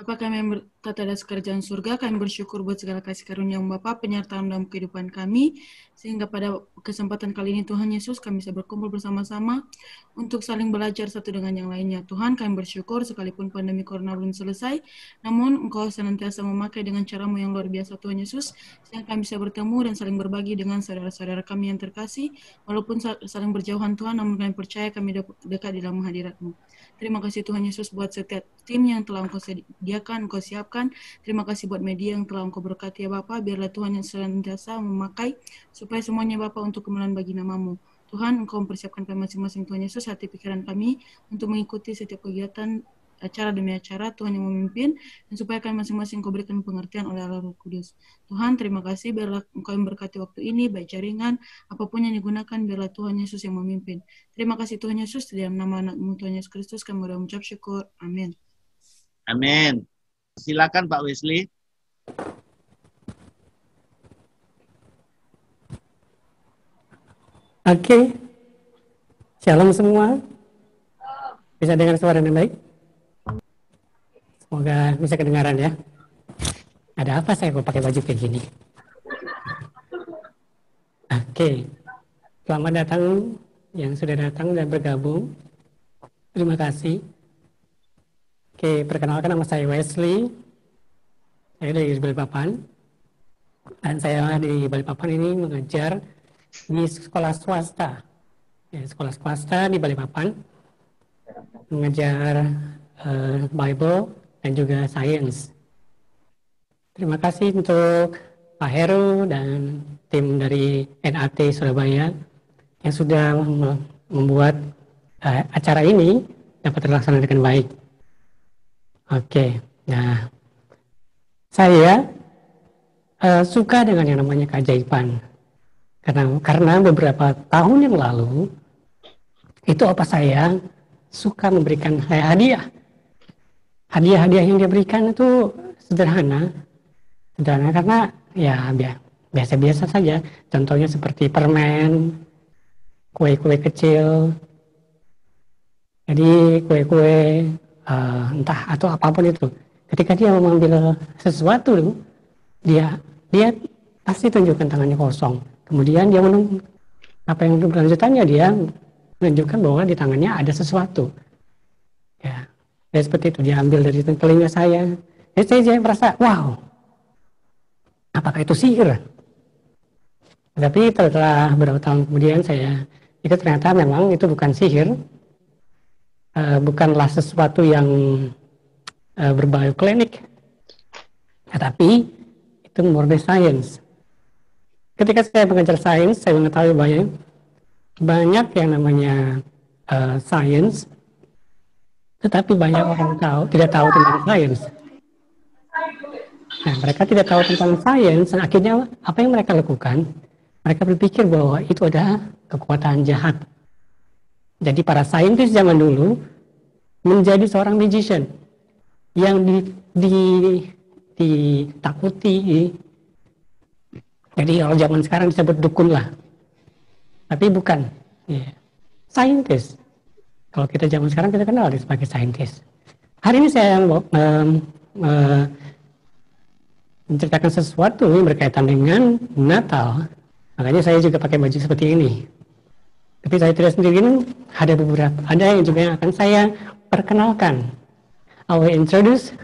Bapa kami yang bertata atas kerajaan surga, kami bersyukur buat segala kasih karunia Bapa, penyertaan dalam kehidupan kami, sehingga pada kesempatan kali ini Tuhan Yesus kami bisa berkumpul bersama-sama untuk saling belajar satu dengan yang lainnya. Tuhan, kami bersyukur sekalipun pandemi corona belum selesai, namun Engkau senantiasa memakai dengan caramu yang luar biasa Tuhan Yesus, sehingga kami bisa bertemu dan saling berbagi dengan saudara-saudara kami yang terkasih, walaupun saling berjauhan Tuhan, namun kami percaya kami dekat di dalam hadirat-Mu. Terima kasih Tuhan Yesus buat setiap tim yang telah Engkau sediakan, Engkau siapkan. Terima kasih buat media yang telah Engkau berkati ya Bapa. Biarlah Tuhan yang senantiasa memakai supaya semuanya Bapa untuk kemuliaan bagi nama-Mu. Tuhan, Engkau mempersiapkan kami masing-masing Tuhan Yesus, hati pikiran kami untuk mengikuti setiap kegiatan acara demi acara, Tuhan yang memimpin, dan supaya kami masing-masing Engkau berikan pengertian oleh Allah Roh Kudus. Tuhan, terima kasih, biarlah Engkau yang berkati waktu ini, baik jaringan, apapun yang digunakan, biarlah Tuhan Yesus yang memimpin. Terima kasih Tuhan Yesus, di dalam nama anak-Mu Tuhan Yesus Kristus, kami sudah mengucap syukur. Amin. Amin. Silakan Pak Wesley. Oke. Shalom semua. Bisa dengar suara yang baik? Semoga bisa kedengaran ya. Ada apa saya kok pakai baju kayak gini? Oke. Selamat datang yang sudah datang dan bergabung. Terima kasih. Oke, perkenalkan nama saya Wesley. Saya dari Balikpapan. Dan saya di Balikpapan ini mengajar di sekolah swasta. Ya, sekolah swasta di Balikpapan. Mengajar Bible dan juga Science. Terima kasih untuk Pak Heru dan tim dari NAT Surabaya yang sudah membuat acara ini dapat terlaksana dengan baik. Oke, nah saya suka dengan yang namanya keajaiban karena beberapa tahun yang lalu itu opa saya suka memberikan hadiah. Hadiah-hadiah yang dia berikan itu sederhana karena ya biasa-biasa saja. Contohnya seperti permen, kue-kue kecil. Jadi kue-kue entah atau apapun itu. Ketika dia mengambil sesuatu, dia pasti tunjukkan tangannya kosong. Kemudian dia apa yang berlanjutannya dia menunjukkan bahwa di tangannya ada sesuatu. Ya seperti itu, dia ambil dari telinga saya. Jadi saya merasa, wow, apakah itu sihir? Tapi setelah beberapa tahun kemudian itu ternyata memang itu bukan sihir, bukanlah sesuatu yang berbau klinik, tetapi itu murni sains. Ketika saya mengajar sains, saya mengetahui banyak yang namanya sains, tetapi banyak orang tidak tahu tentang sains. Nah, mereka tidak tahu tentang sains, dan akhirnya apa yang mereka lakukan? Mereka berpikir bahwa itu adalah kekuatan jahat. Jadi para saintis zaman dulu menjadi seorang magician yang ditakuti. Jadi kalau zaman sekarang disebut dukun lah, tapi bukan. Saintis. Kalau kita zaman sekarang kita kenal dia sebagai saintis. Hari ini saya menceritakan sesuatu yang berkaitan dengan Natal. Makanya saya juga pakai baju seperti ini. Tapi saya tidak sendiri, ada yang juga yang akan saya perkenalkan. I will introduce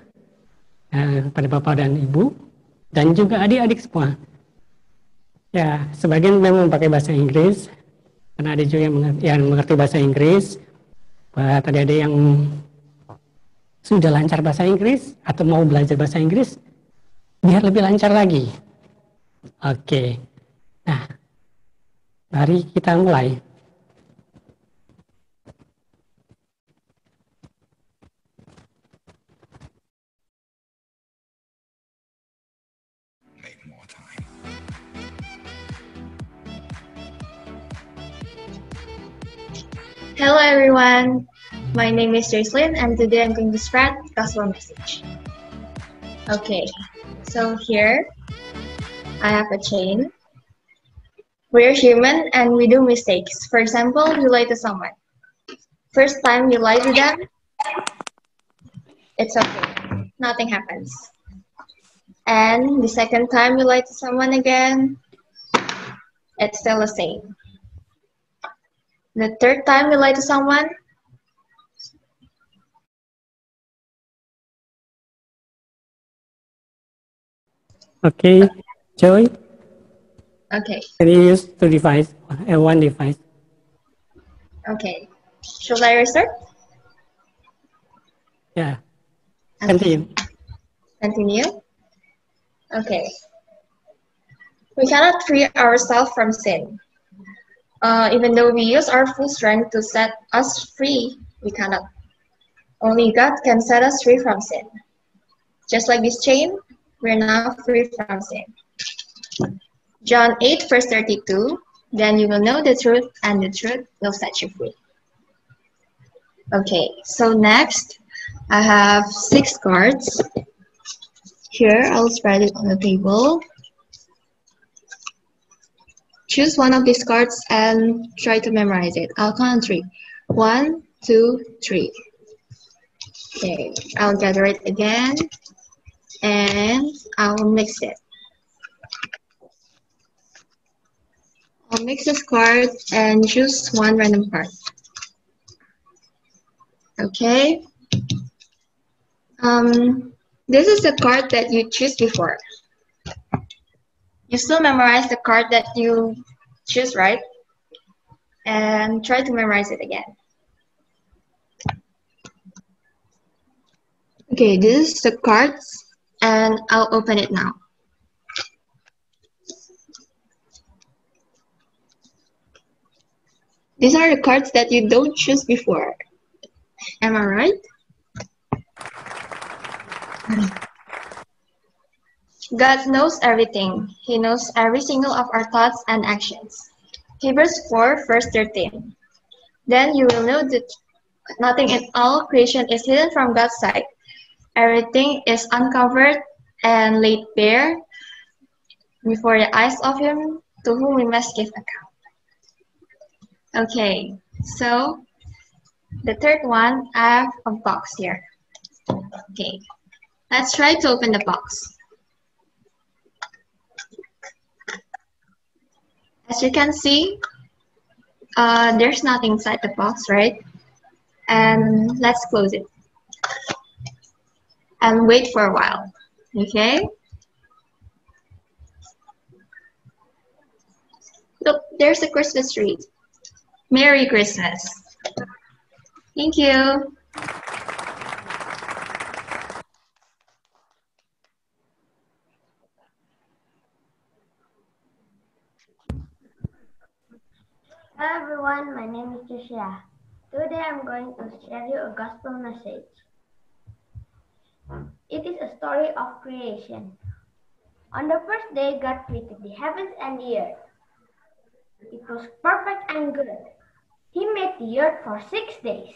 pada Bapak dan Ibu dan juga adik-adik semua. Ya, sebagian memang pakai bahasa Inggris karena ada juga yang mengerti bahasa Inggris. Buat adik-adik yang sudah lancar bahasa Inggris atau mau belajar bahasa Inggris biar lebih lancar lagi. Oke. Nah, mari kita mulai. Hello everyone, my name is Jocelyn and today I'm going to spread the gospel message. Okay, so here I have a chain. We're human and we do mistakes. For example, you lie to someone. First time you lie to them, it's okay. nothing happens. And the second time you lie to someone again, it's still the same. The third time you lie to someone, Okay, Joy, okay, can you use two device, one device? okay. Should I restart? Yeah, Okay. continue. Continue. Okay. We cannot free ourselves from sin. Even though we use our full strength to set us free, we cannot. Only God can set us free from sin. Just like this chain, we're now free from sin. John 8, verse 32, then you will know the truth, and the truth will set you free. Okay, so next, I have 6 cards. Here, I'll spread it on the table. Choose one of these cards and try to memorize it. I'll count on 3. 1, 2, 3. Okay, I'll gather it again, and I'll mix it. I'll mix this card and choose one random card. Okay. This is the card that you choose before. You still memorize the card that you choose, right? And try to memorize it again. Okay, this is the cards, and I'll open it now. These are the cards that you don't choose before. Am I right? God knows everything. He knows every single of our thoughts and actions. Hebrews 4, verse 13. Then you will know that nothing in all creation is hidden from God's sight. Everything is uncovered and laid bare before the eyes of him to whom we must give account. Okay, so the third one, I have a box here. Okay, let's try to open the box. As you can see, there's nothing inside the box, right? And let's close it. And wait for a while, okay? Look, there's a Christmas tree. Merry Christmas. Thank you. Hello everyone, my name is Joshua. Today I'm going to share you a gospel message. It is a story of creation. On the first day, God created the heavens and the earth. It was perfect and good. He made the earth for 6 days.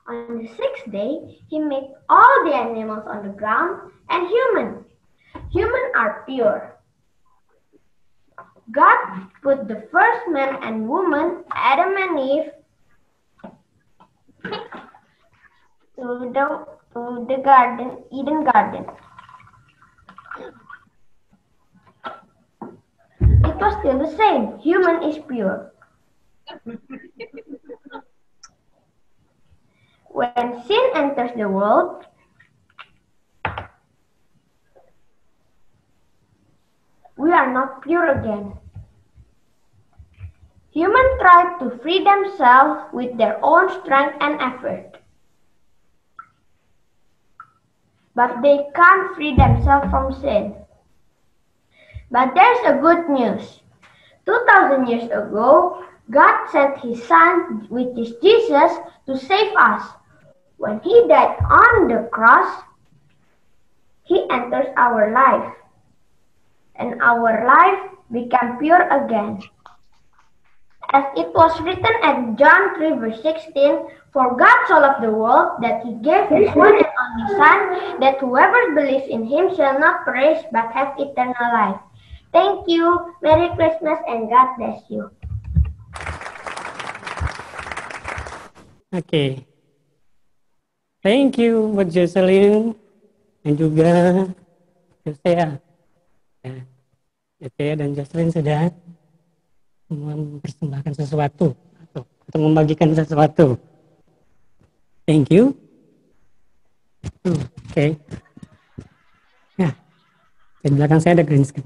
On the 6th day, He made all the animals on the ground and human. Humans are pure. God put the first man and woman, Adam and Eve, to the garden, Eden garden. It was still the same. Human is pure. When sin enters the world, we are not pure again. Humans try to free themselves with their own strength and effort. But they can't free themselves from sin. But there's a good news. 2,000 years ago, God sent His Son, which is Jesus, to save us. When He died on the cross, He enters our life. And our life became pure again. As it was written at John 3 verse 16, for God so loved the world that He gave His one and only Son, that whoever believes in Him shall not perish but have eternal life. Thank you, Merry Christmas, and God bless you. Okay. Thank you, Bu Jocelyn. dan juga Josea. Ya, Josea dan Jocelyn sudah mempersembahkan sesuatu atau membagikan sesuatu. Thank you. Oke. Nah, di belakang saya ada green screen.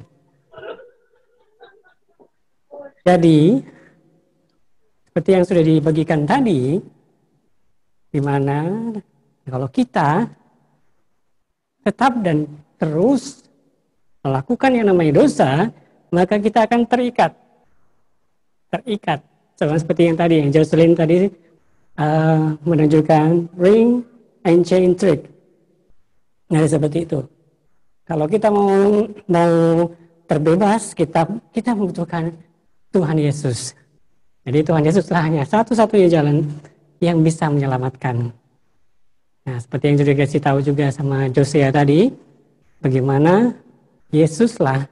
Jadi, seperti yang sudah dibagikan tadi, di mana kalau kita tetap dan terus melakukan yang namanya dosa, maka kita akan terikat. Sama seperti yang tadi, yang Jocelyn tadi menunjukkan ring and chain trick. Nah, seperti itu. Kalau kita mau terbebas, kita membutuhkan Tuhan Yesus. Jadi Tuhan Yesuslah hanya satu-satunya jalan yang bisa menyelamatkan. Nah, seperti yang sudah dikasih tahu juga sama Josea tadi, bagaimana Yesuslah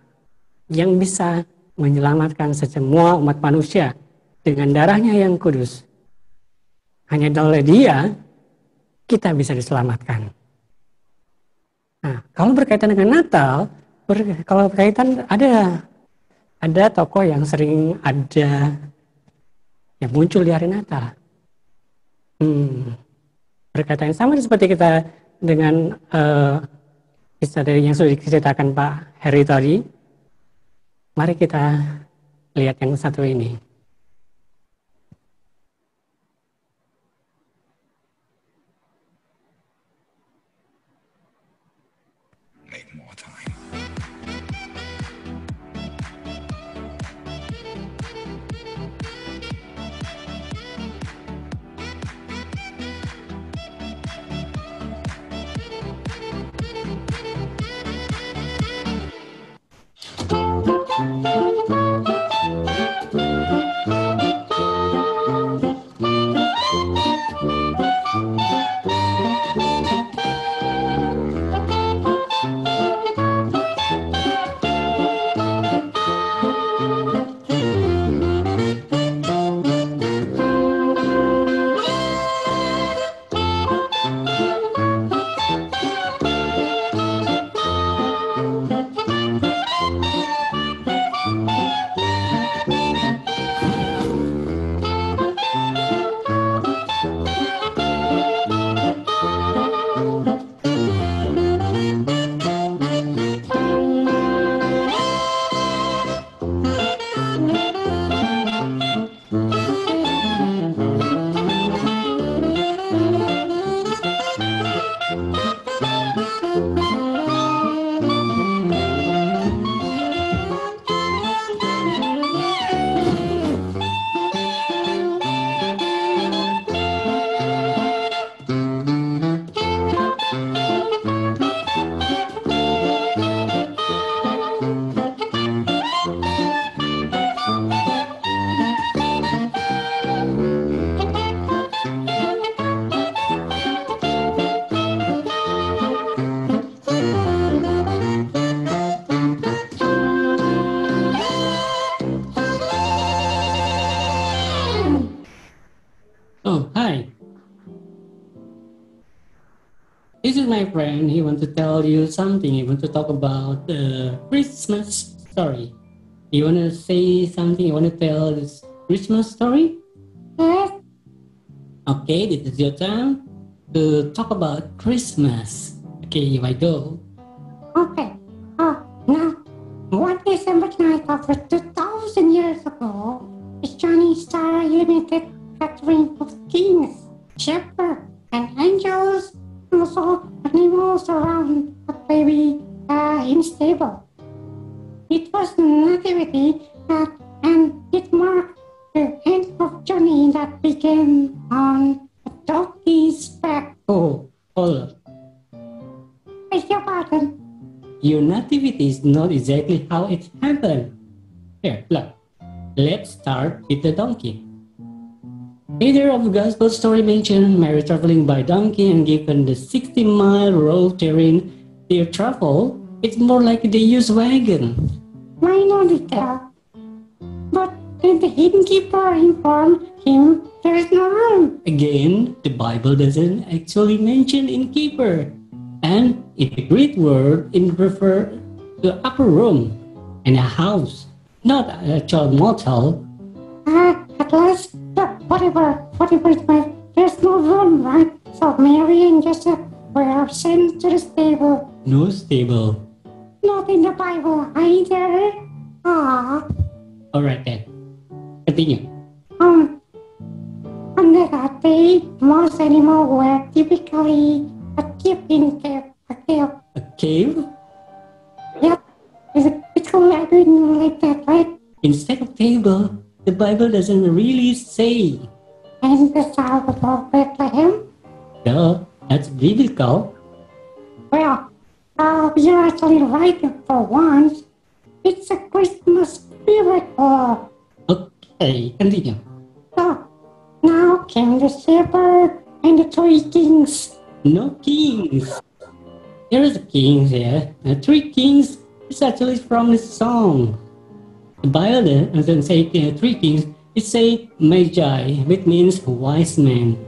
yang bisa menyelamatkan semua umat manusia dengan darahnya yang kudus. Hanya oleh Dia kita bisa diselamatkan. Nah, kalau berkaitan dengan Natal, kalau berkaitan ada tokoh yang sering ada yang muncul di hari Natal. Berkaitan sama seperti kita dengan kisah dari yang sudah diceritakan Pak Heri tadi. Mari kita lihat yang satu ini. This is my friend. He wants to tell you something. He wants to talk about the Christmas story. You want to say something? You want to tell this Christmas story? Yes. Okay, this is your time to talk about Christmas. Okay, here I go. Okay. Now, one December night over 2,000 years ago, a shining star illuminated gathering of kings, shepherds, and angels, and also animals around the baby in stable. It was the nativity and it marked the end of journey that began on a donkey's back. Oh, hold up. Beg your pardon. Your nativity is not exactly how it happened. Here, look. Let's start with the donkey. Neither of the gospel story mention Mary traveling by donkey and given the 60-mile road terrain they travel, it's more like they use wagon. Minor detail. But then the innkeeper informed him there is no room. Again, the Bible doesn't actually mention innkeeper. And in the Greek word, it refers to upper room in a house, not a child motel. At last, whatever is my, there's no room, right? So Mary and Joseph were sent to the stable. No stable. Not in the Bible either. Alright then. Continue. Under that day, most animals were typically kept in a cave. A cave? Yep, it's called like that, right? Instead of table, the Bible doesn't really say. And the child of Bethlehem? No, that's biblical. Well, you're actually right for once. It's a Christmas miracle. Okay, continue. So, now came the shepherd and the 3 kings. No kings. There is a king here. 3 kings is actually from the song. The Bible doesn't say 3 kings. It says magi, which means wise men.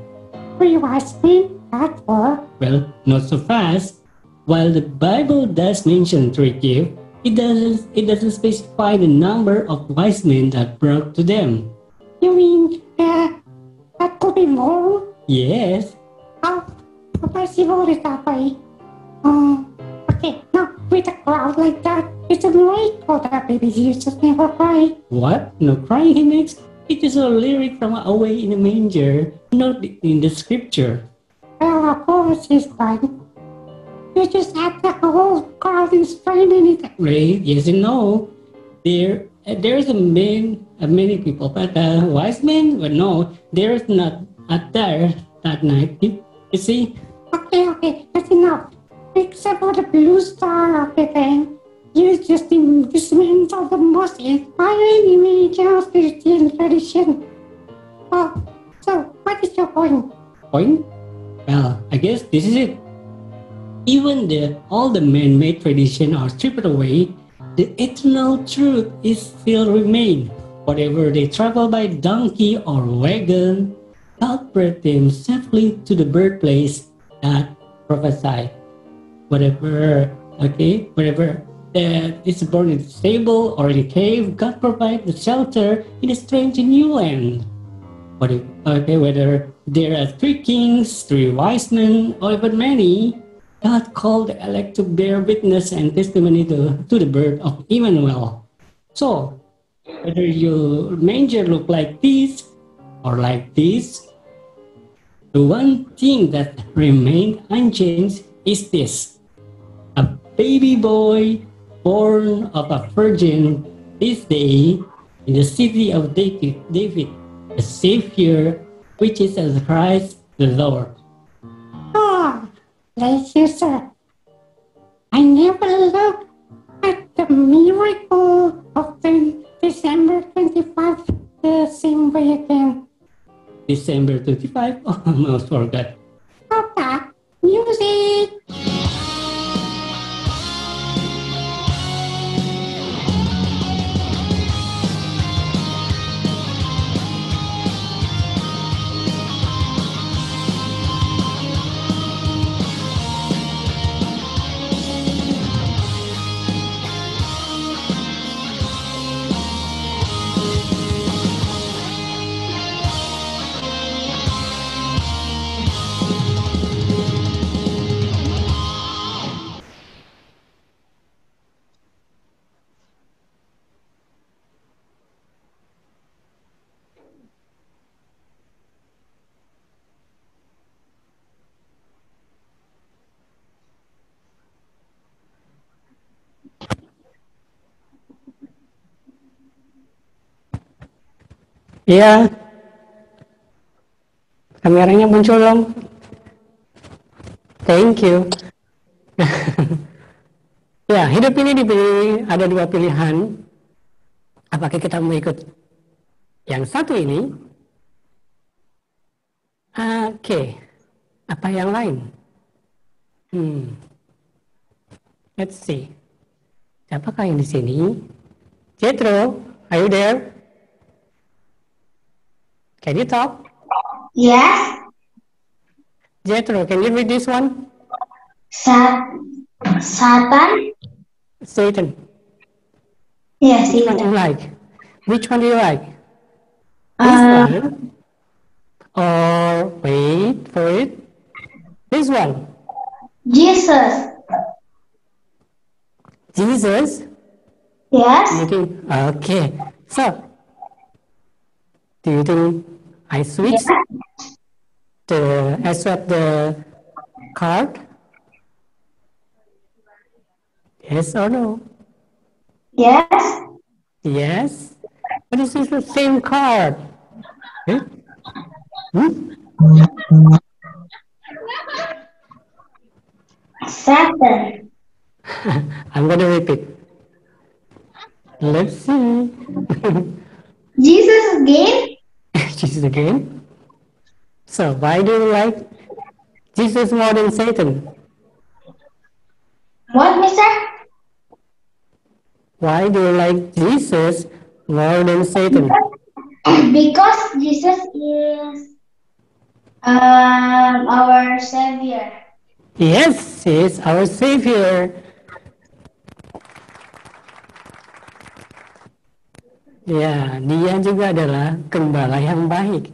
3 wise men, that's all. Well, not so fast. While the Bible does mention 3 gifts, it doesn't specify the number of wise men that brought to them. You mean, that could be more? Yes. How possible is that way? Okay, now with a crowd like that, it's a miracle that baby Jesus never cried. What? No crying he makes? It is a lyric from Away in the Manger, not in the scripture. Well, of course he's crying. You just had the whole crowd is screaming it. Right? Yes and no. There's many people, but wise men? Well, no, there's not at there that night. You see? Okay, that's enough. Except for the blue star of the thing, you just dismantle the most inspiring image of Christian tradition. Oh, so what is your point? Point? Well, I guess this is it. Even all the man-made tradition are stripped away, the eternal truth is still remain. Whatever they travel by donkey or wagon, God brought them safely to the birthplace that prophesied. Whatever is born in the stable or in a cave, God provides the shelter in a strange new land. Whether there are 3 kings, 3 wise men, or even many, God called the elect to bear witness and testimony to the birth of Emmanuel. So, whether your manger look like this or like this, the one thing that remained unchanged is this: a baby boy born of a virgin this day in the city of David, a Savior, which is as Christ the Lord. Bless you, sir. I never looked at the miracle of the December 25th the same way again. December 25? Oh, I almost forgot. Okay, music! Ya, kameranya muncul dong. Thank you. Ya, hidup ini ada 2 pilihan. Apakah kita mau ikut yang satu ini? Oke. Apa yang lain? Let's see. Siapakah yang di sini? Jethro, are you there? Can you talk? Yes. Jethro, can you read this one? Satan? Satan. Yes, Which one do Satan. you like? Which one do you like? This one? Or wait for it. This one. Jesus. Jesus? Yes. You think? Okay. So, do you think I switch I swap the card? Yes or no? Yes. Yes. But this is the same card. Eh? Satan. I'm going to repeat. Let's see. Jesus again? Jesus again. So, why do you like Jesus more than Satan? What, mister? Why do you like Jesus more than Satan? Because Jesus is our Savior. Yes, he is our Savior. Ya, dia juga adalah gembala yang baik.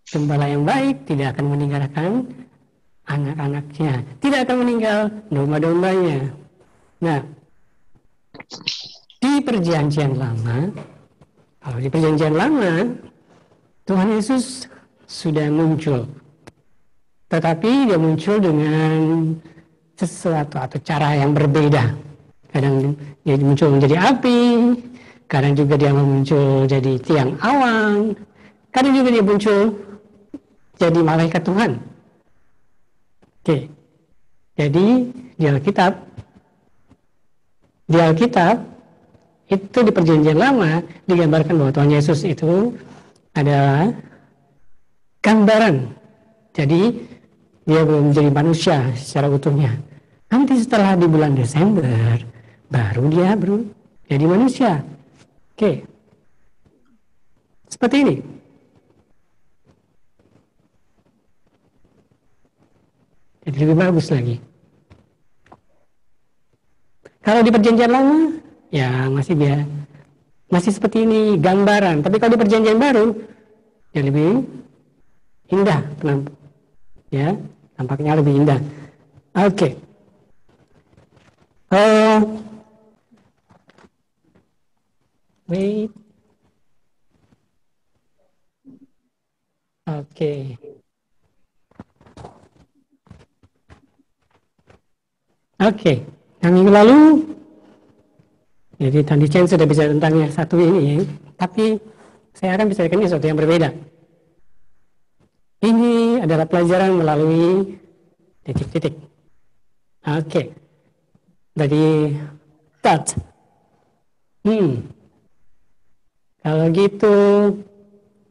Gembala yang baik tidak akan meninggalkan anak-anaknya. Tidak akan meninggal domba-dombanya. Nah, di perjanjian lama, kalau di perjanjian lama, Tuhan Yesus sudah muncul. Tetapi dia muncul dengan sesuatu atau cara yang berbeda. Kadang dia muncul menjadi api, kadang juga dia muncul jadi tiang awan, kadang juga dia muncul jadi malaikat Tuhan. Oke. Jadi di Alkitab itu di perjanjian lama digambarkan bahwa Tuhan Yesus itu adalah gambaran. Jadi dia belum menjadi manusia secara utuhnya. Nanti setelah di bulan Desember baru dia jadi manusia. Oke. Seperti ini. Jadi lebih bagus lagi. Kalau di perjanjian lama, ya masih seperti ini gambaran. Tapi kalau di perjanjian baru, ya lebih indah, ya tampaknya lebih indah. Oke. Wait. Oke. Oke. Yang minggu lalu, jadi tadi Chen sudah bicara tentang yang satu ini, tapi saya akan bicarakan sesuatu yang berbeda. Ini adalah pelajaran melalui titik-titik. Oke. Dari dot. Kalau gitu,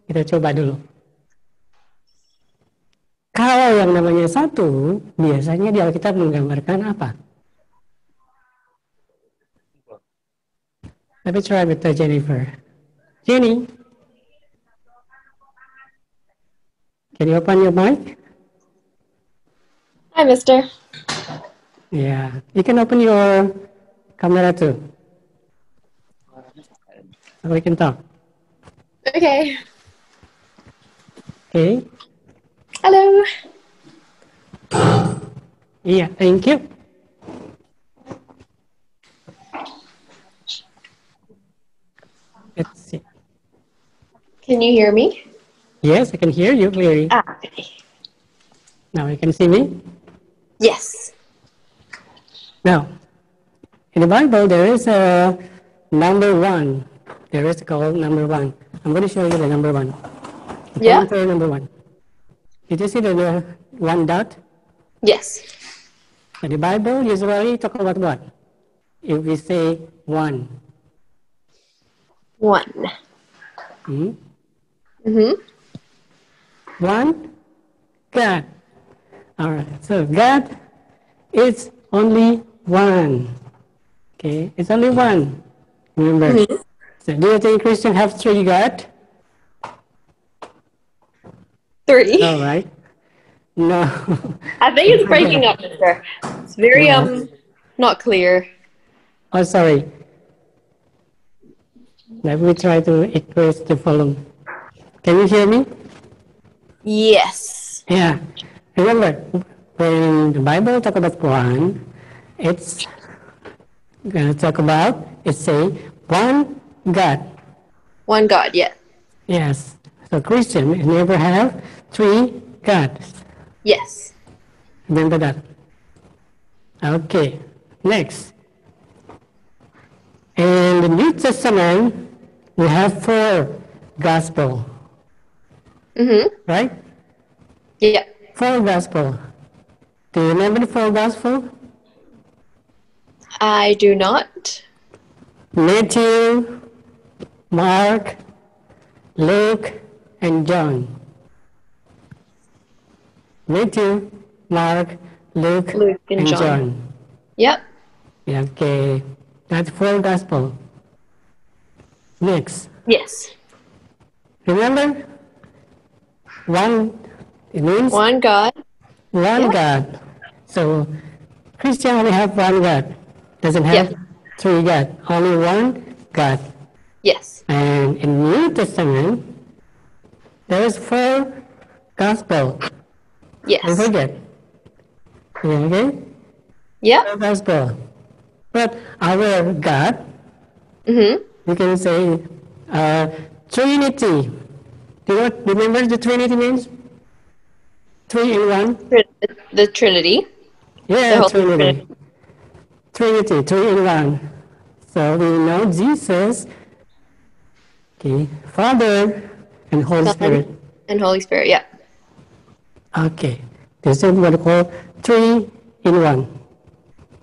kita coba dulu. Kalau yang namanya satu, biasanya di Alkitab menggambarkan apa? Let me try with Jennifer. Jenny, can you open your mic? Hi, mister. Yeah, you can open your camera too. So we can talk. Okay. Okay. Hello. Yeah, thank you. Let's see. Can you hear me? Yes, I can hear you clearly. Okay. Now you can see me? Yes. Now, in the Bible, there is a number 1. There is called number 1. I'm going to show you the number 1. Yeah. Number 1. Did you see the one dot? Yes. In the Bible, usually talk about what? If we say 1. 1. Mm-hmm. 1, God. All right. So God is only 1. Okay, it's only 1. Remember. Mm-hmm. So do you think Christians have 3 God? 3. All right. No. I think it's breaking up, mister. It's very, Yeah. not clear. Oh, sorry. Let me try to increase the volume. Can you hear me? Yes. Yeah. Remember, when the Bible talk about Quran, it's gonna talk about, it's say, one God. One God, yeah. Yes. So Christian never have three gods. Yes. Remember that. Okay. Next. In the New Testament, we have 4 gospel, Mm-hmm. right? Yeah. 4 gospel. Do you remember the 4 gospel? I do not. Matthew, Mark, Luke, and John. Matthew, Mark, Luke, Luke and and John. John. Yep. Yeah, okay. That's 4 gospel. Next. Yes. Remember? One, it means One God. one Yeah. God. So Christian only have one God. Doesn't have Yeah. 3 God. Only one God. Yes. And in New Testament, there is 4 gospel. Don't Yes. forget. Yeah, okay? Yep. 4 gospel. But our God, Mm-hmm. we can say Trinity. Do you remember the Trinity means? 3 in 1? The Trinity. Yeah, The Holy Trinity. Trinity. Trinity, 3 in 1. So we know Jesus, okay, Father and Holy Son Spirit. and Holy Spirit. Yeah. Okay, this is what we call 3 in 1.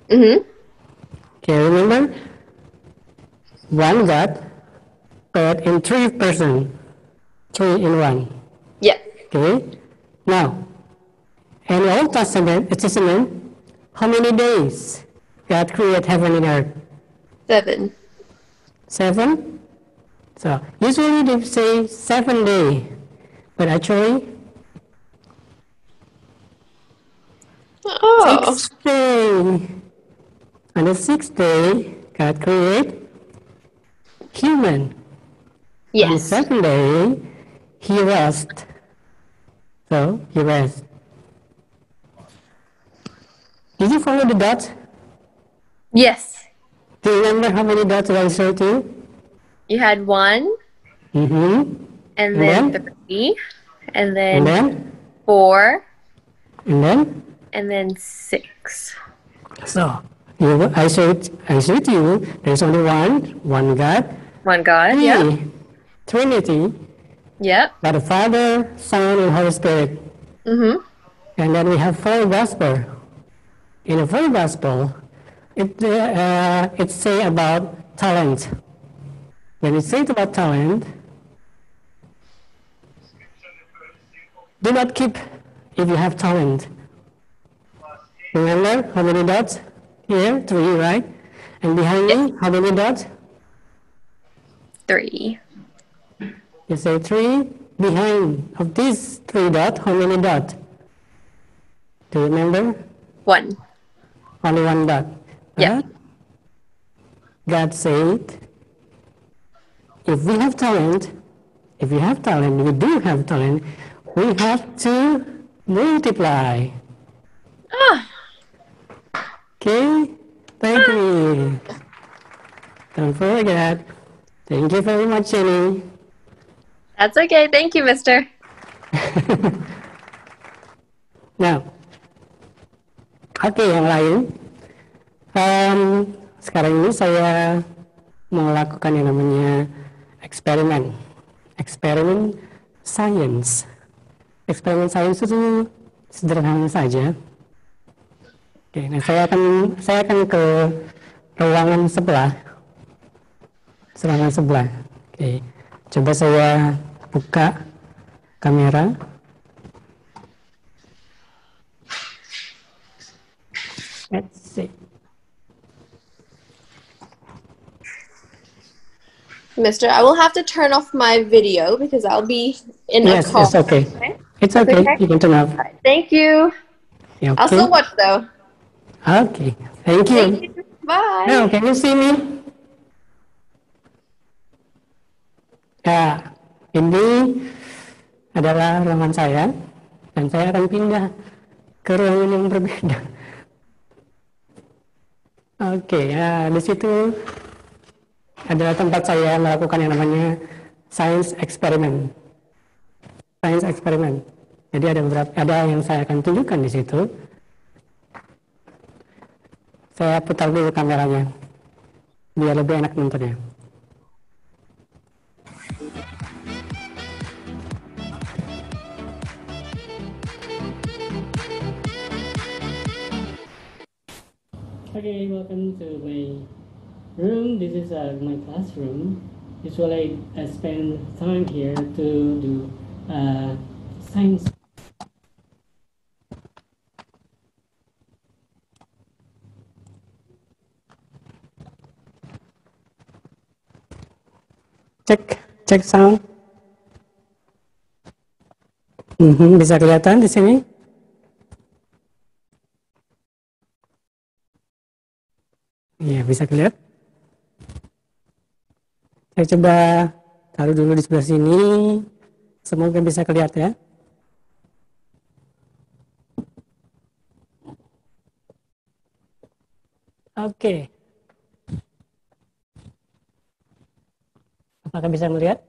Mm-hmm. Okay, remember? One God, but in 3 persons, 3 in 1. Yeah. Okay, now, in the Old Testament, how many days God created heaven and earth? 7. 7? So usually they say 7 days, but actually Oh. 6 days. On the 6th day, God created human. On the Yes. 7th day, He rest. So He rest. Did you follow the dots? Yes. Do you remember how many dots I showed you? You had 1, Mm-hmm. and And then then? 3, and And then then? 4, And then? and then 6. So I showed you there's only one God. One God. 3, Yeah. Trinity, Yep. by the Father, Son, and Holy Spirit. Mm-hmm. And then we have 4 gospel. In the 4 gospel, it say about talent. When it says about talent, do not keep if you have talent. Remember how many dots? Here, 3, right? And behind me, how many dots? 3. You say 3. Behind of these 3 dots, how many dots? Do you remember? 1. Only 1 dot. Yeah. But God said, if we have talent, we do have talent, we have to multiply. Ah. Okay? Thank you. Don't forget. Thank you very much, Jenny. That's okay. Thank you, mister. Now, oke, yang lain. Sekarang ini saya mau lakukan yang namanya eksperimen science. Eksperimen science itu sederhana saja. Oke, nah saya akan ke ruangan sebelah. Oke, coba saya buka kamera. Let's see. Mister, I will have to turn off my video because I'll be in a Yes, call. it's okay. It's okay. You can turn off. Thank you. Yeah, I'll okay. still watch though. Okay. Thank you. Thank you. Bye. Now, can you see me? Ya, ini adalah ruangan saya, dan saya akan pindah ke ruangan yang berbeda. Oke, ya di situ adalah tempat saya melakukan yang namanya science experiment. Science experiment. Jadi ada yang saya akan tunjukkan di situ. Saya putar dulu kameranya, biar lebih enak nontonnya. Okay, welcome to my room. This is my classroom. Usually I spend time here to do science. Cek sound. Bisa kelihatan di sini? Iya, bisa kelihatan. Saya coba taruh dulu di sebelah sini. Semoga bisa kelihatan ya. Oke. Apakah bisa melihat?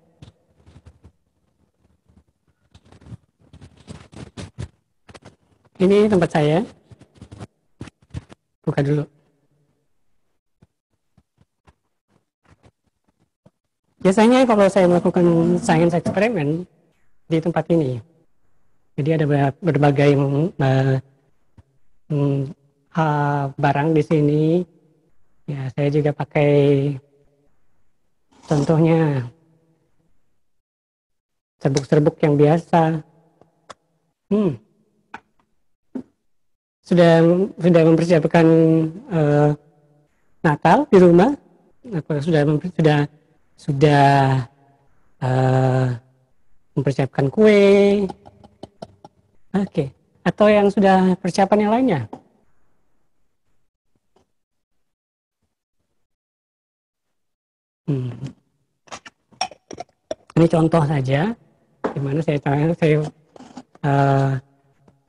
Ini tempat saya. Buka dulu. Biasanya kalau saya melakukan science experiment di tempat ini, jadi ada berbagai barang di sini. Ya, saya juga pakai, contohnya serbuk-serbuk yang biasa. Sudah mempersiapkan Natal di rumah. Sudah mempersiapkan kue. Oke. Atau yang sudah persiapan yang lainnya? Ini contoh saja di mana saya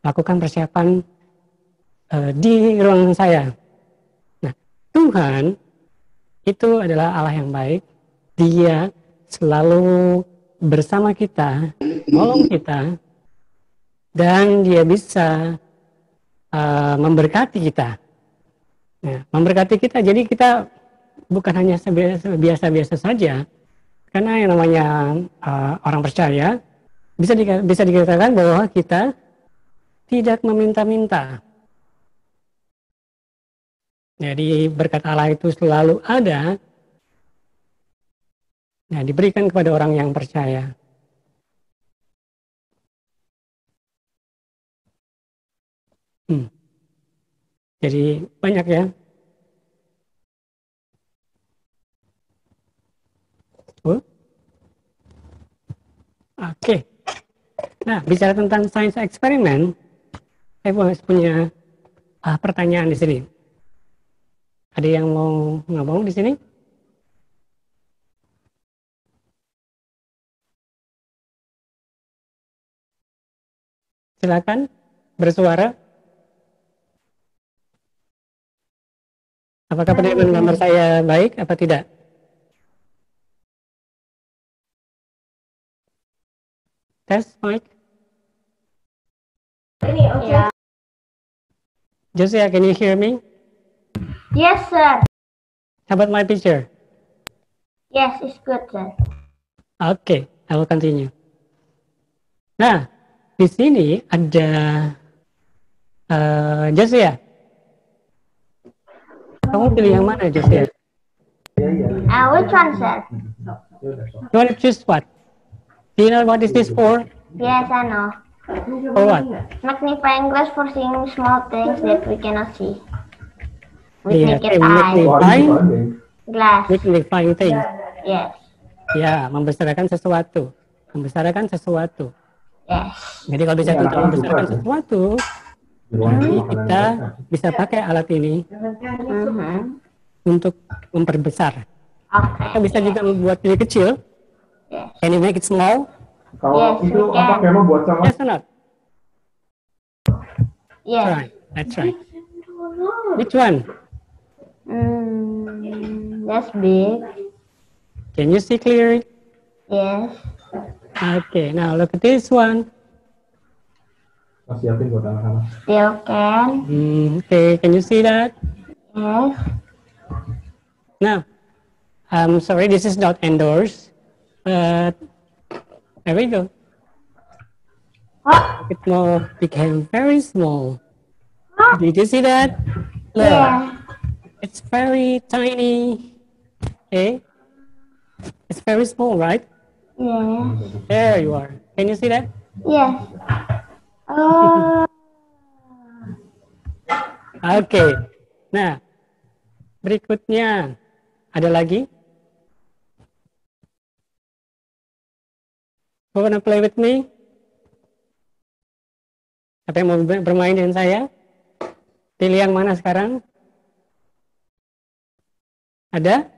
lakukan persiapan di ruangan saya. Nah, Tuhan itu adalah Allah yang baik. Dia selalu bersama kita, menolong kita, dan dia bisa memberkati kita. Nah, memberkati kita, jadi kita bukan hanya biasa-biasa saja, karena yang namanya orang percaya bisa dikatakan bahwa kita tidak meminta-minta. Jadi berkat Allah itu selalu ada. Nah, diberikan kepada orang yang percaya. Jadi banyak ya. Oke. Nah, bicara tentang science experiment, saya punya pertanyaan di sini. Ada yang mau ngomong di sini? Silakan bersuara. Apakah penerimaan gambar saya baik apa tidak? Tes mic. Yeah. Josia, can you hear me? Yes, sir. How about my picture? Yes, it's good, sir. Okay, I will continue. Nah, di sini ada Josia. Kamu pilih yang mana, Josia? Which one, sir? You want to choose what? Do you know what is this for? Yes, I know. For what? Magnifying glass for seeing small things that we cannot see. With Iya, naked eye. magnifying Glass. magnifying things. Yes. Ya, membesarkan sesuatu. Membesarkan sesuatu. Yes. Jadi kalau bisa untuk membesarkan sesuatu, nanti kita bisa pakai alat ini untuk memperbesar. Kita bisa juga membuat dia kecil. Yes. Can you make it small? Yes, we can. Yes or not? Yes. Try. Let's try. Which one? That's big. Can you see clearly? Yes. Okay, now look at this one. Still can. Okay, can you see that? Yes. Now, I'm sorry, this is not endorsed, but there we go. Oh, It more became very small. Did you see that? Look, yeah. it's very tiny. Okay, it's very small, right? Yeah. There you are. Can you see that? Yes. Oh. Oke. Nah, berikutnya ada lagi? Who wanna play with me? Siapa yang mau bermain dengan saya? Pilih yang mana sekarang? Ada?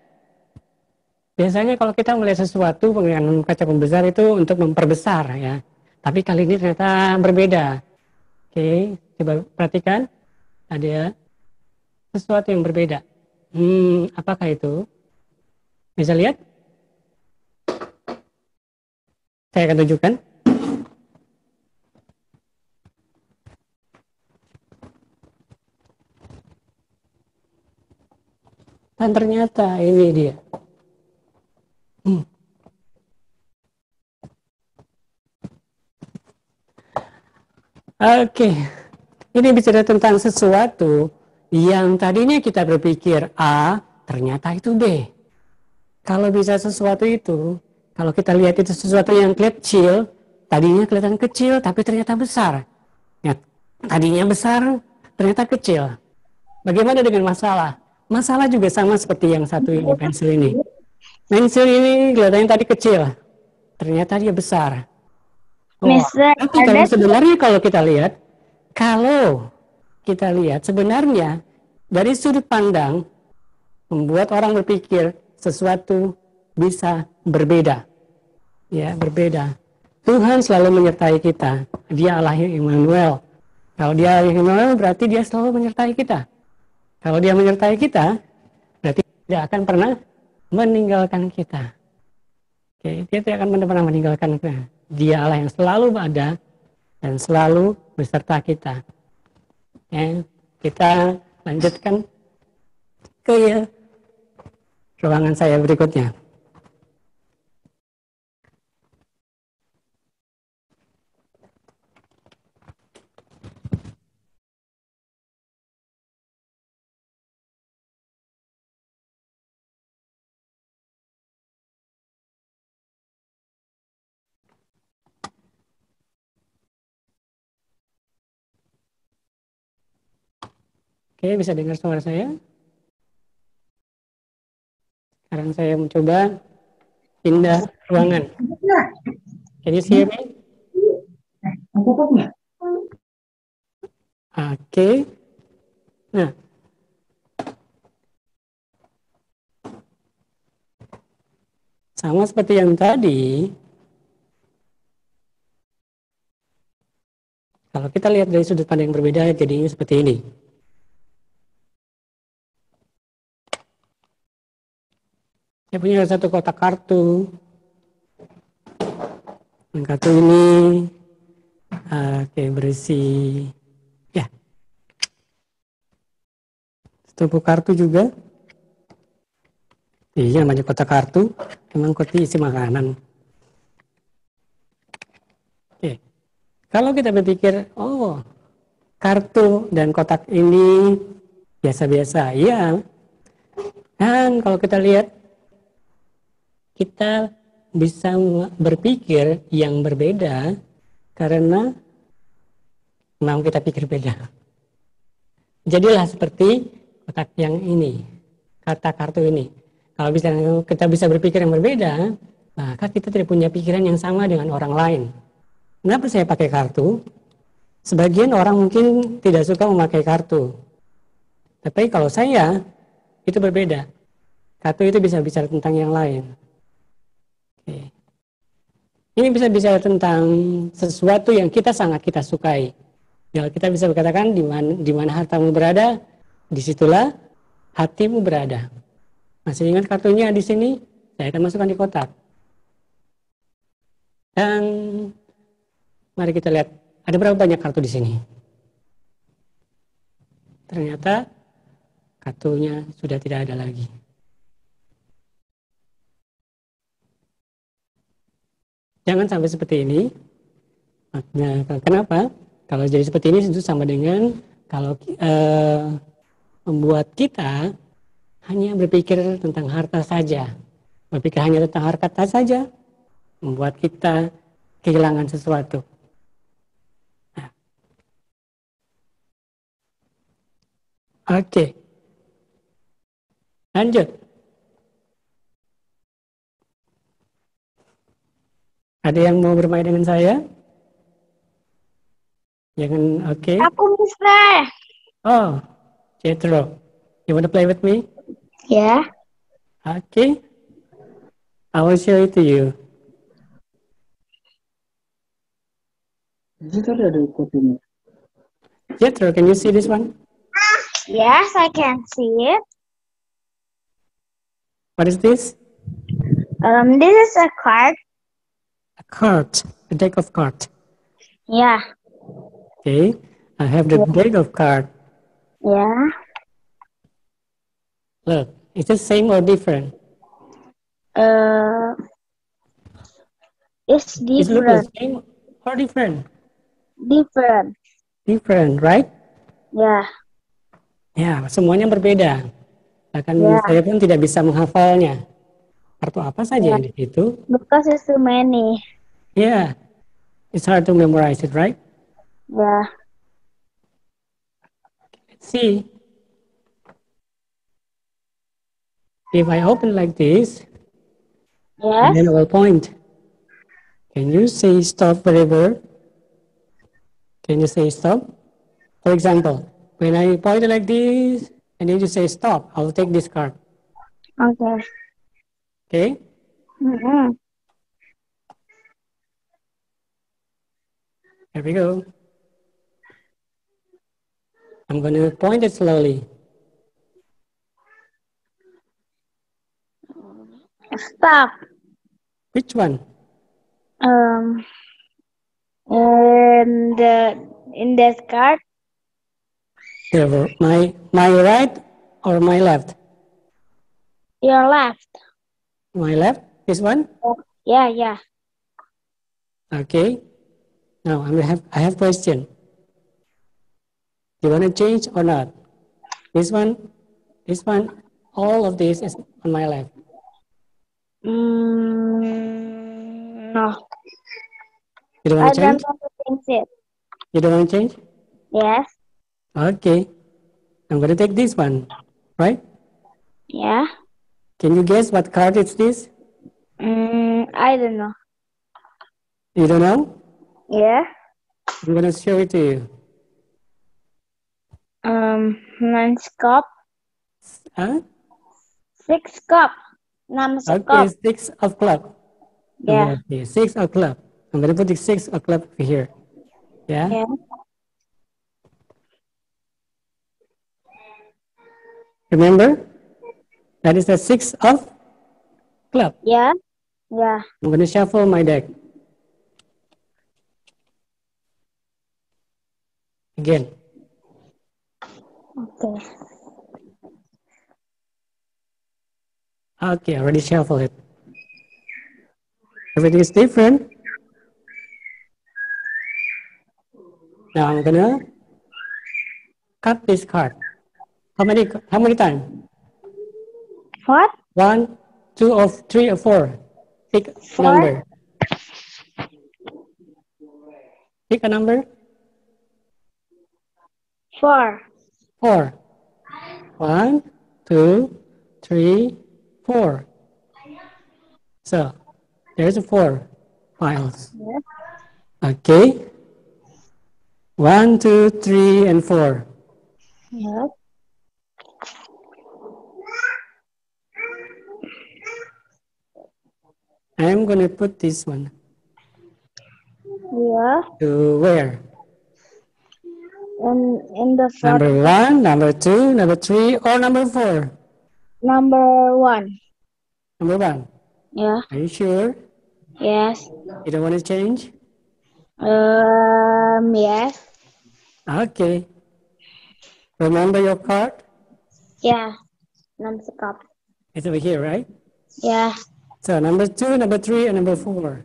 Biasanya kalau kita melihat sesuatu dengan kaca pembesar itu untuk memperbesar ya. Tapi kali ini ternyata berbeda. Oke, coba perhatikan. Ada sesuatu yang berbeda. Apakah itu? Bisa lihat? Saya akan tunjukkan. Dan ternyata ini dia. Oke, ini bicara tentang sesuatu yang tadinya kita berpikir A, ternyata itu B. Kalau bisa sesuatu itu, kalau kita lihat itu sesuatu yang kecil, tadinya kelihatan kecil, tapi ternyata besar. Ya, tadinya besar, ternyata kecil. Bagaimana dengan masalah? Masalah juga sama seperti yang satu ini, pensil ini. Pensil ini kelihatannya tadi kecil, ternyata dia besar. Tapi kalau sebenarnya kalau kita lihat sebenarnya dari sudut pandang membuat orang berpikir sesuatu bisa berbeda. Ya, berbeda. Tuhan selalu menyertai kita. Dia Allah Immanuel. Kalau dia Immanuel berarti dia selalu menyertai kita. Kalau dia menyertai kita, berarti dia akan pernah meninggalkan kita. Oke, dia tidak akan pernah meninggalkan kita. Dia Allah yang selalu ada dan selalu beserta kita. Ya, kita lanjutkan ke ruangan saya berikutnya. Oke, bisa dengar suara saya? Sekarang saya mencoba pindah ruangan. Can you see me? Oke. Nah. Sama seperti yang tadi. Kalau kita lihat dari sudut pandang yang berbeda, jadinya seperti ini. Saya punya satu kotak kartu. Kartu ini berisi ya. Satu kartu juga. Iya, namanya kotak kartu. Memang kotak isi makanan. Oke. Kalau kita berpikir, oh, kartu dan kotak ini biasa-biasa, ya. Dan kalau kita lihat, kita bisa berpikir yang berbeda karena mau kita pikir beda. Jadilah seperti kotak yang ini, kata kartu ini. Kalau kita bisa berpikir yang berbeda, maka kita tidak punya pikiran yang sama dengan orang lain. Kenapa saya pakai kartu? Sebagian orang mungkin tidak suka memakai kartu. Tapi kalau saya, itu berbeda. Kartu itu bisa bicara tentang yang lain. Oke. Ini bisa bicara tentang sesuatu yang sangat kita sukai. Ya, kita bisa berkatakan di mana hartamu berada, disitulah hatimu berada. Masih ingat kartunya di sini? Saya akan masukkan di kotak. Dan mari kita lihat, ada berapa banyak kartu di sini? Ternyata kartunya sudah tidak ada lagi. Jangan sampai seperti ini. Nah, kenapa? Kalau jadi seperti ini itu sama dengan kalau membuat kita hanya berpikir tentang harta saja. Berpikir hanya tentang harta saja, membuat kita kehilangan sesuatu. Nah. Oke. Lanjut. Ada yang mau bermain dengan saya? Jangan, oke. Aku Mister. Oh, Jethro. You want to play with me? Yeah. Okay. I will show it to you. Jethro, can you see this one? Yes, I can see it. What is this? This is a card. A card. A deck of cards. Yeah. Okay. I have the deck of cards. Yeah. Look, is it same or different? It's Is it look the different. same or different? Different. Different, right? Yeah. Ya, semuanya berbeda. Bahkan Yeah. saya pun tidak bisa menghafalnya. Kartu apa saja yang di situ? Because it's too many. Yeah, it's hard to memorize it, right? Yeah. Let's see. If I open like this, and Yes. then I will point. Can you say stop wherever? Can you say stop? For example, when I point it like this, and then you say stop, I'll take this card. Okay. Okay? Mm-hmm. Here we go. I'm going to point it slowly. Stop. Which one? In this card. My right or my left? Your left. My left? This one? Yeah, yeah. Okay. Now I have question. You want to change or not? This one, all of this is on my left. No. You don't I want to don't change? want to change it. You don't want to change? Yes. Okay. I'm going to take this one, right? Yeah. Can you guess what card is this? I don't know. You don't know? Yeah. I'm going to show it to you. 9 cup. Huh? 6 cup. 6 Okay, cup. 6 of club. Yeah. Okay, 6 of club. I'm going to put the 6 of club over here. Yeah? Yeah. Remember? That is the 6 of club. Yeah. Yeah. I'm going to shuffle my deck. Again. Okay. Okay, I already shuffled it. Everything is different. Now I'm going to cut this card. How many times? What? 1, 2, or 3, or 4. Pick a 4. number. Pick a number. 4. 4. 1, 2, 3, 4. So there's 4 piles. Yeah. Okay. 1, 2, 3, and 4. Yeah. I'm going to put this one Yeah. to where? In the front. Number 1, number 2, number 3, or number 4? Number 1. Number 1. Yeah. Are you sure? Yes. You don't want to change? Yes. Okay. Remember your card? Yeah. Number cup. It's over here, right? Yeah. So number 2, number 3, and number 4.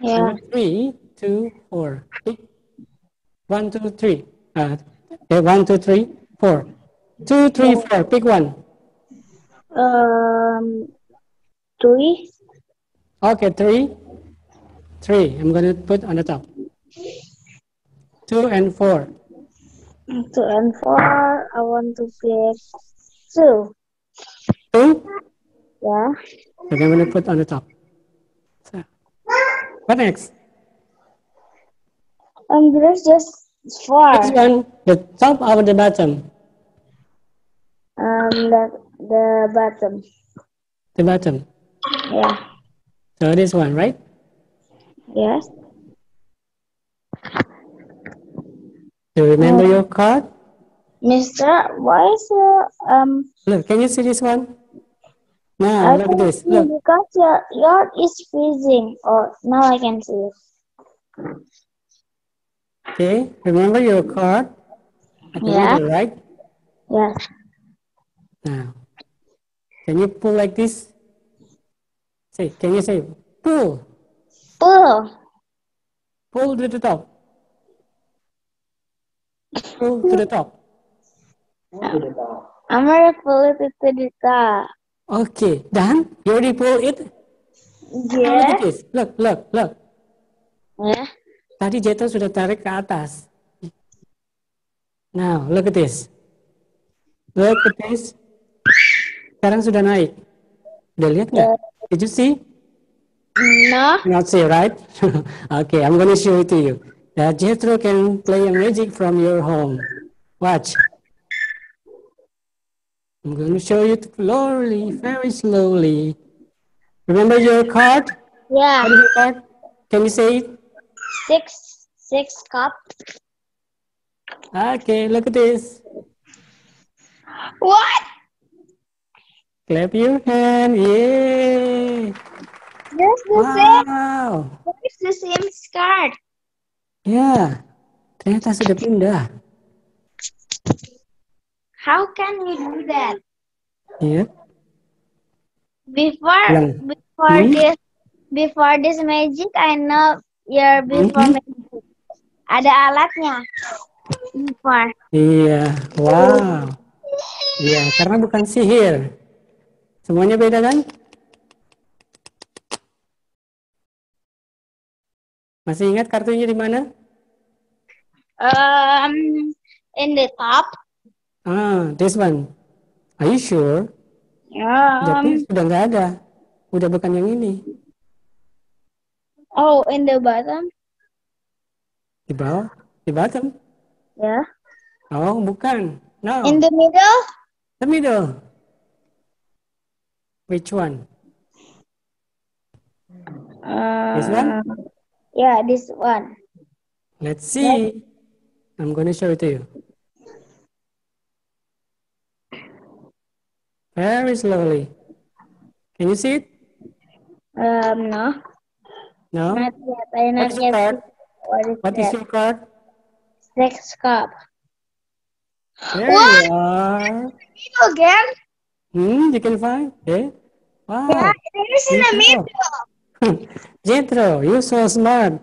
Yeah. Number 3, 2, 4. Pick 1, 2, 3. 1, 2, 3, 4. 2, 3, 4. Pick one. 3. Okay, 3. 3. I'm going to put on the top. 2 and 4. 2 and 4. I want to pick 2. 2. Yeah. So I'm going to put on the top. So, what next? There's just 4. Which one? The top or the bottom? The bottom. The bottom. Yeah. So this one, right? Yes. Do you remember your card? Mister, why is your Look, can you see this one? Now, I look at can this. see Look. because your is freezing. Oh, now I can see it. Okay, remember your card? At the Yeah. middle, right? Yes. Now, can you pull like this? Say, can you say pull? Pull. Pull to the top. Pull to the top. I'm gonna pull it to the top. Okay, done? You already pull it? Now look Yeah. at this. Look, look, look. Yeah. Tadi Jetro sudah tarik ke atas. Now, look at this. Look at this. Sekarang sudah naik. Udah lihat nggak? Did you see? No. Not see, right? Okay, I'm going to show it to you. That Jethro can play a magic from your home. Watch. I'm going to show you slowly, very slowly. Remember your card? Yeah. What is your card? Can you say it? 6 cup. Okay, look at this. What? Clap your hand. Yay! That's the same. Wow. It's the same card. Ya, ternyata sudah pindah. How can you do that? Ya. Before this magic, I know your before magic. Ada alatnya. Before. Iya, wow. Iya, karena bukan sihir. Semuanya beda kan? Masih ingat kartunya di mana? In the top. This one. Are you sure? Jadi sudah nggak ada. Udah bukan yang ini. Oh, in the bottom. Di bawah? Di bottom? Yeah. Oh, bukan. No. In the middle. The middle. Which one? This one? Yeah, this one. Let's see. I'm going to show it to you. Very slowly. Can you see it? No. No? Not yet. I not What is your yet. card? What What is your card? 6 cup. There you are. Again? You can find? Okay. Wow. Yeah, it is in the middle. Jethro, you so smart.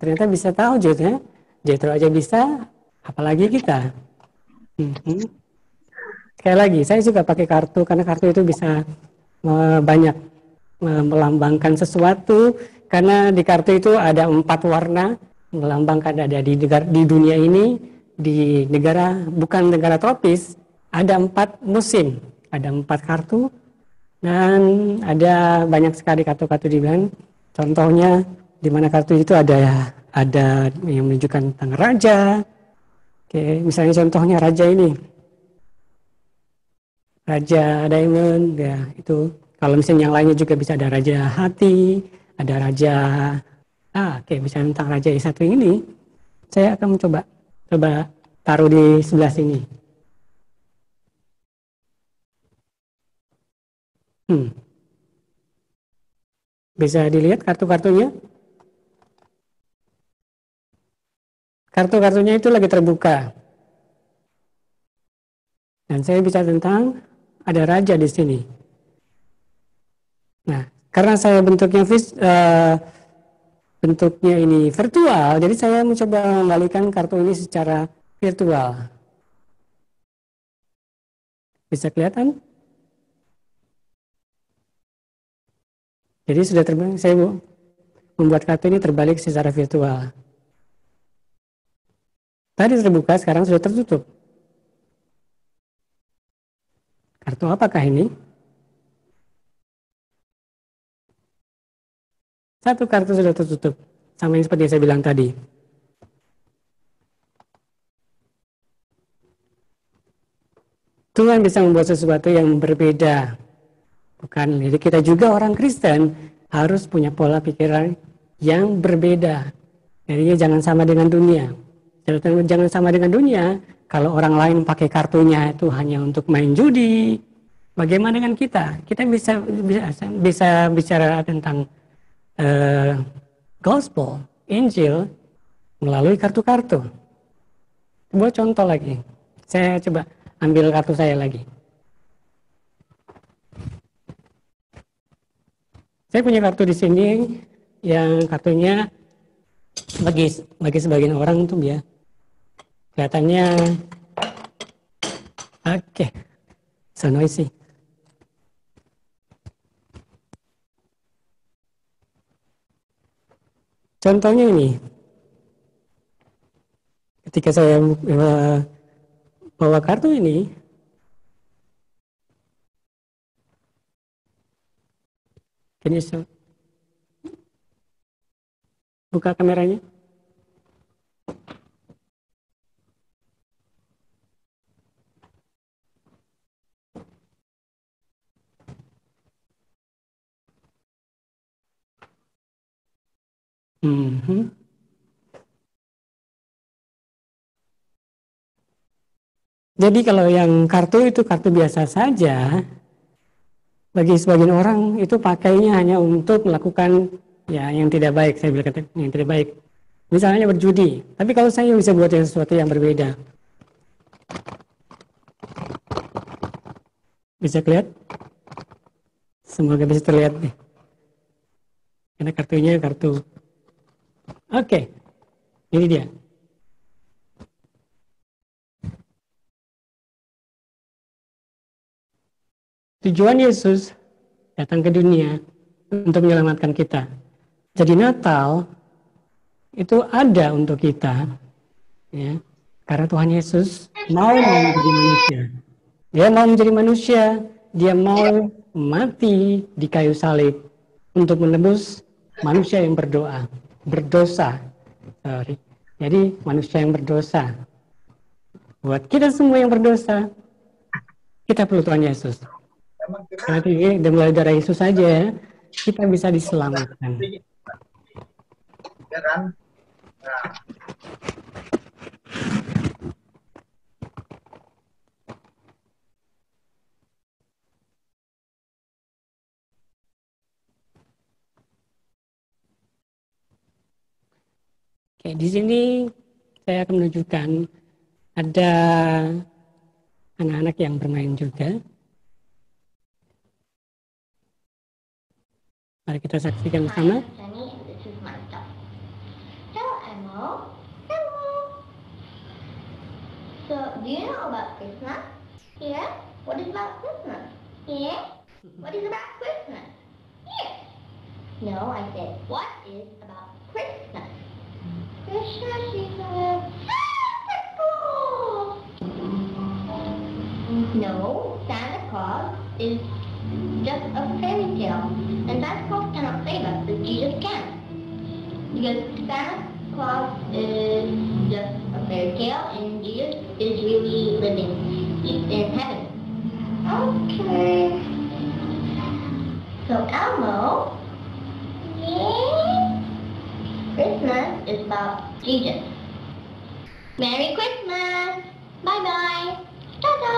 Ternyata bisa tahu ya. Jethro aja bisa, apalagi kita. Sekali lagi, saya juga pakai kartu karena kartu itu bisa banyak melambangkan sesuatu. Karena di kartu itu ada 4 warna melambangkan ada di dunia ini, di negara bukan negara tropis, ada 4 musim, ada 4 kartu. Dan ada banyak sekali kartu-kartu di belakang. Contohnya di mana kartu itu ada yang menunjukkan tentang raja. Oke, misalnya contohnya raja ini. Raja diamond, ya itu. Kalau misalnya yang lainnya juga bisa ada raja hati, ada raja, oke, misalnya tentang raja yang satu ini, saya akan coba taruh di sebelah sini. Bisa dilihat kartu-kartunya? Kartu-kartunya itu lagi terbuka. Dan saya bicara tentang ada raja di sini. Nah, karena saya bentuknya ini virtual, jadi saya mencoba mengembalikan kartu ini secara virtual. Bisa kelihatan? Jadi sudah saya membuat kartu ini terbalik secara virtual. Tadi terbuka, sekarang sudah tertutup. Kartu apakah ini? Satu kartu sudah tertutup, sama yang seperti yang saya bilang tadi. Tuhan bisa membuat sesuatu yang berbeda. Bukan, jadi kita juga orang Kristen harus punya pola pikiran yang berbeda. Jadi jangan sama dengan dunia. Jangan sama dengan dunia. Kalau orang lain pakai kartunya itu hanya untuk main judi, bagaimana dengan kita? Kita bisa bicara tentang gospel, Injil melalui kartu-kartu. Buat contoh lagi, saya coba ambil kartu saya lagi. Saya punya kartu di sini yang kartunya bagi sebagian orang tuh ya kelihatannya oke, so noisy. Contohnya ini, ketika saya bawa kartu ini, can you buka kameranya? Jadi kalau yang kartu itu kartu biasa saja, bagi sebagian orang itu pakainya hanya untuk melakukan ya yang tidak baik, saya bilang yang tidak baik. Misalnya berjudi. Tapi kalau saya bisa buat sesuatu yang berbeda. Bisa lihat? Semoga bisa terlihat nih. Karena kartunya kartu. Oke, ini dia. Tujuan Yesus datang ke dunia untuk menyelamatkan kita. Jadi Natal itu ada untuk kita, ya, karena Tuhan Yesus mau menjadi manusia. Dia mau menjadi manusia, dia mau mati di kayu salib untuk menebus manusia yang berdosa. Jadi manusia yang berdosa. Buat kita semua yang berdosa, kita perlu Tuhan Yesus. Karena mulai dari Yesus saja kita bisa diselamatkan. Oke, di sini saya akan menunjukkan ada anak-anak yang bermain juga. Mari kita saksikan bersama. So, do you know about Christmas? Yeah? What is about Christmas? Yeah? What is about Christmas? Yeah. No, I said, what is about Christmas? Christmas is a Santa Claus. No, Santa Claus is just a fairy tale. And Santa Claus cannot save us, but Jesus can. Because Santa Claus is just a fairy tale and Jesus is really living. He's in heaven. Okay. So Elmo, Christmas is about Jesus. Merry Christmas. Bye-bye. Ta-da.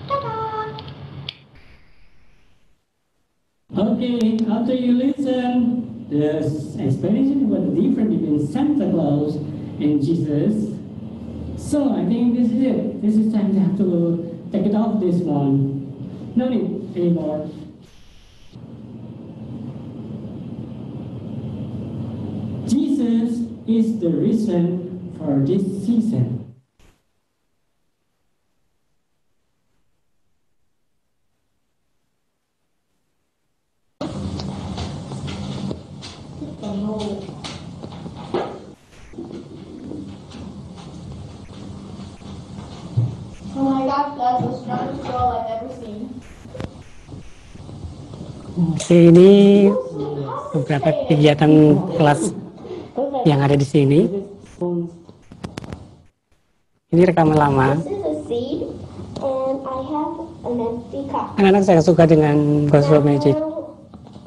Ta-da. Okay, after you listen the explanation about the difference between Santa Claus and Jesus, so I think this is it. This is time to have to take it off this one. No need anymore. Jesus is the reason for this season. Oh my gosh, that's the strongest girl I've ever seen. Oke, ini beberapa kegiatan kelas yang ada di sini. Ini rekaman lama. This is a seed, and I have an empty cup. Anak-anak saya suka dengan Gospel Magic. Now,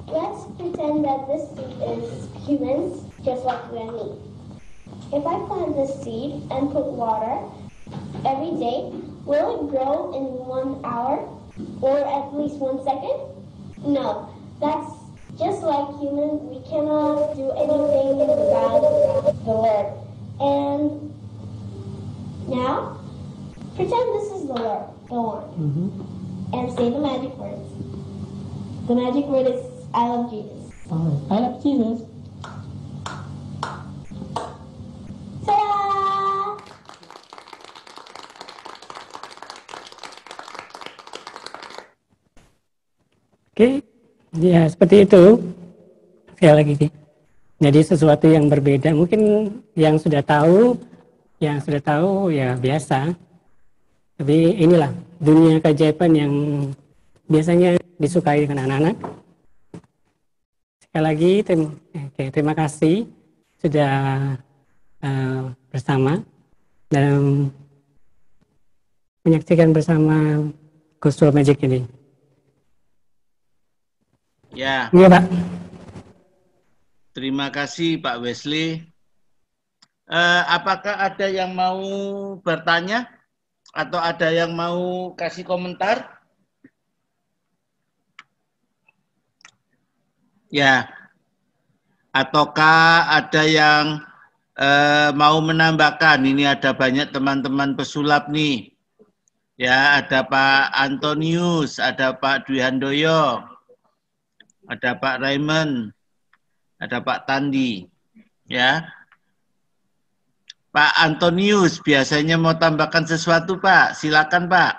let's pretend that this seed is humans, just like you and me. If I plant this seed and put water every day, will it grow in 1 hour or at least 1 second? No, that's just like humans. We cannot do anything without the Lord. And now, pretend this is the Lord. Go on. And say the magic words. The magic word is I love Jesus. I love Jesus. Ta-da! Oke, ya seperti itu. Sekali lagi sih. Jadi sesuatu yang berbeda. Mungkin yang sudah tahu ya biasa. Tapi inilah dunia keajaiban yang biasanya disukai dengan anak-anak. Sekali lagi, terima kasih sudah bersama dan menyaksikan bersama Gospel Magic ini. Ya. Iya, Pak. Terima kasih Pak Wesley. Apakah ada yang mau bertanya atau ada yang mau kasih komentar? Ya. Ataukah ada yang mau menambahkan? Ini ada banyak teman-teman pesulap nih. Ya, ada Pak Antonius, ada Pak Dwi Handoyo, ada Pak Raymond, ada Pak Tandi. Ya. Pak Antonius biasanya mau tambahkan sesuatu, Pak. Silakan, Pak.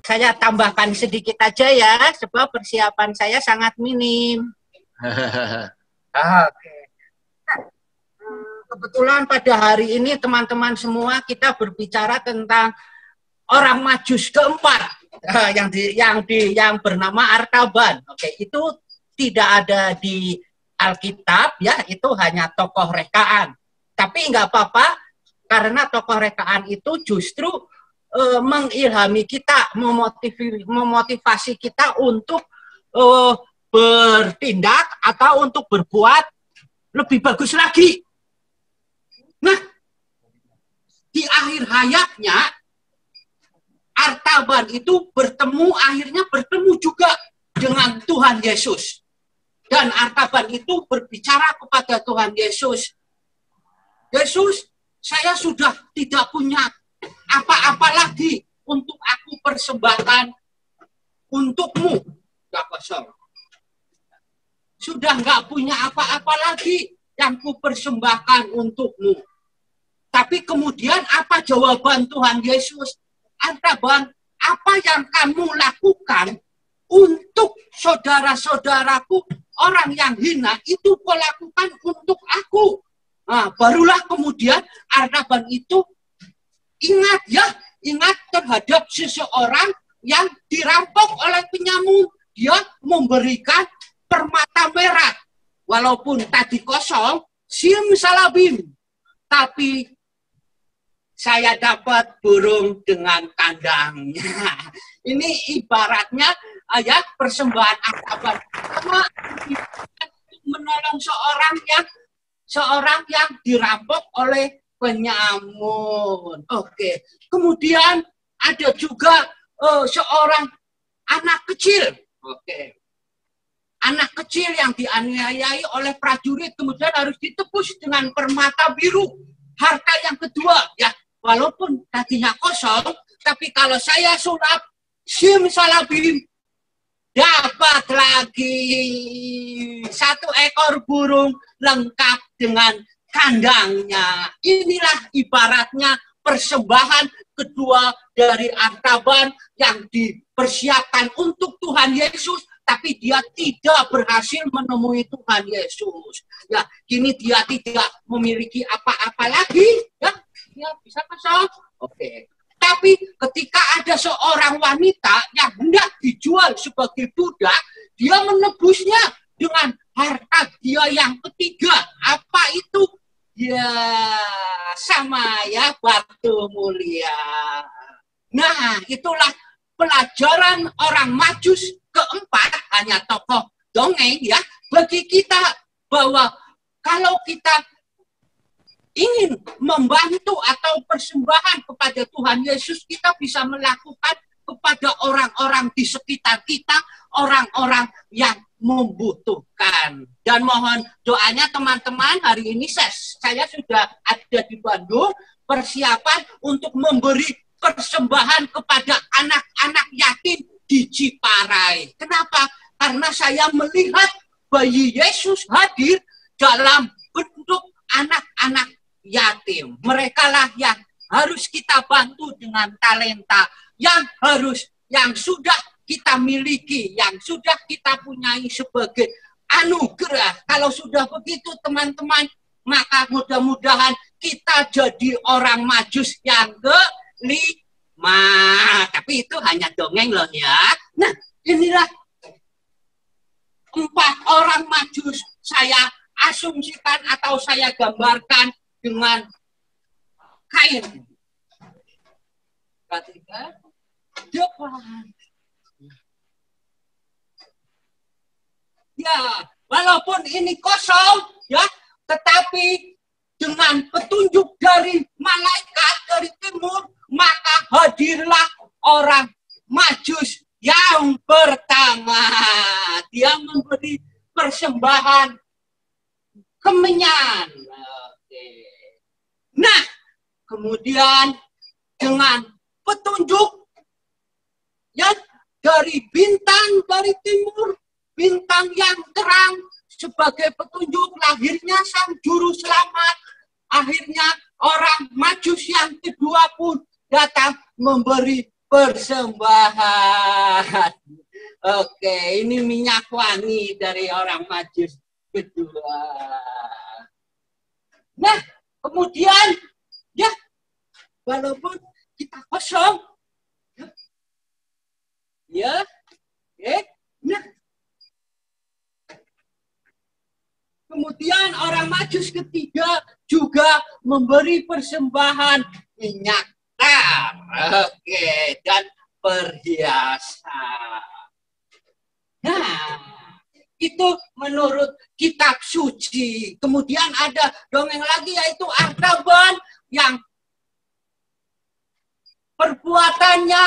Saya tambahkan sedikit aja ya, sebab persiapan saya sangat minim. Oke. Kebetulan pada hari ini teman-teman semua kita berbicara tentang orang Majus keempat yang bernama Artaban. Oke, itu tidak ada di Alkitab ya, itu hanya tokoh rekaan. Tapi nggak apa-apa karena tokoh rekaan itu justru mengilhami kita, memotivasi kita untuk bertindak atau untuk berbuat lebih bagus lagi. Nah, di akhir hayatnya Artaban itu akhirnya bertemu juga dengan Tuhan Yesus. Dan Artaban itu berbicara kepada Tuhan Yesus. Yesus, saya sudah tidak punya apa-apa lagi untuk aku persembahkan untukmu. Sudah nggak punya apa-apa lagi yang ku persembahkan untukmu. Tapi kemudian apa jawaban Tuhan Yesus? Artaban, apa yang kamu lakukan untuk saudara-saudaraku, orang yang hina, itu kau lakukan untuk aku. Nah, barulah kemudian Artaban itu ingat ya, ingat terhadap seseorang yang dirampok oleh penyamun. Dia memberikan permata merah. Walaupun tadi kosong, simsalabim. Tapi saya dapat burung dengan kandangnya. Ini ibaratnya ya persembahan hartaban. Sama menolong seorang yang dirampok oleh penyamun. Oke. Kemudian ada juga seorang anak kecil. Oke. Anak kecil yang dianiayai oleh prajurit kemudian harus ditebus dengan permata biru. Harta yang kedua, ya, walaupun tadinya kosong, tapi kalau saya sulap simsalabim, dapat lagi 1 ekor burung lengkap dengan kandangnya. Inilah ibaratnya persembahan kedua dari artaban yang dipersiapkan untuk Tuhan Yesus, tapi dia tidak berhasil menemui Tuhan Yesus. Ya, kini dia tidak memiliki apa-apa lagi. Ya, dia bisa kosong. Oke. Tapi ketika ada seorang wanita yang hendak dijual sebagai budak, dia menebusnya dengan harta dia yang ketiga. Apa itu? Ya, sama ya, batu mulia. Nah, itulah pelajaran orang Majus keempat, hanya tokoh dongeng ya, bagi kita bahwa kalau kita ingin membantu atau persembahan kepada Tuhan Yesus, kita bisa melakukan kepada orang-orang di sekitar kita, orang-orang yang membutuhkan. Dan mohon doanya teman-teman, hari ini saya sudah ada di Bandung, persiapan untuk memberi persembahan kepada anak-anak yatim di Ciparai. Kenapa? Karena saya melihat bayi Yesus hadir dalam bentuk anak-anak yatim. Mereka lah yang harus kita bantu dengan talenta, yang sudah kita miliki, yang sudah kita punyai sebagai anugerah. Kalau sudah begitu teman-teman, maka mudah-mudahan kita jadi orang Majus yang kelima. Tapi itu hanya dongeng loh ya. Nah, inilah 4 orang Majus saya asumsikan atau saya gambarkan dengan kain. Ketiga, depan. Ya, walaupun ini kosong, ya, tetapi dengan petunjuk dari malaikat dari timur, maka hadirlah orang Majus yang pertama. Dia memberi persembahan kemenyan. Nah, kemudian dengan petunjuk ya dari bintang dari timur, bintang yang terang sebagai petunjuk lahirnya sang juru selamat. Akhirnya orang Majus yang kedua pun datang memberi persembahan. Oke, ini minyak wangi dari orang Majus kedua. Nah, kemudian ya walaupun kita kosong ya, nah kemudian orang Majus ketiga juga memberi persembahan minyak tar, dan perhiasan. Nah, itu menurut kitab suci. Kemudian ada dongeng lagi yaitu artaban yang perbuatannya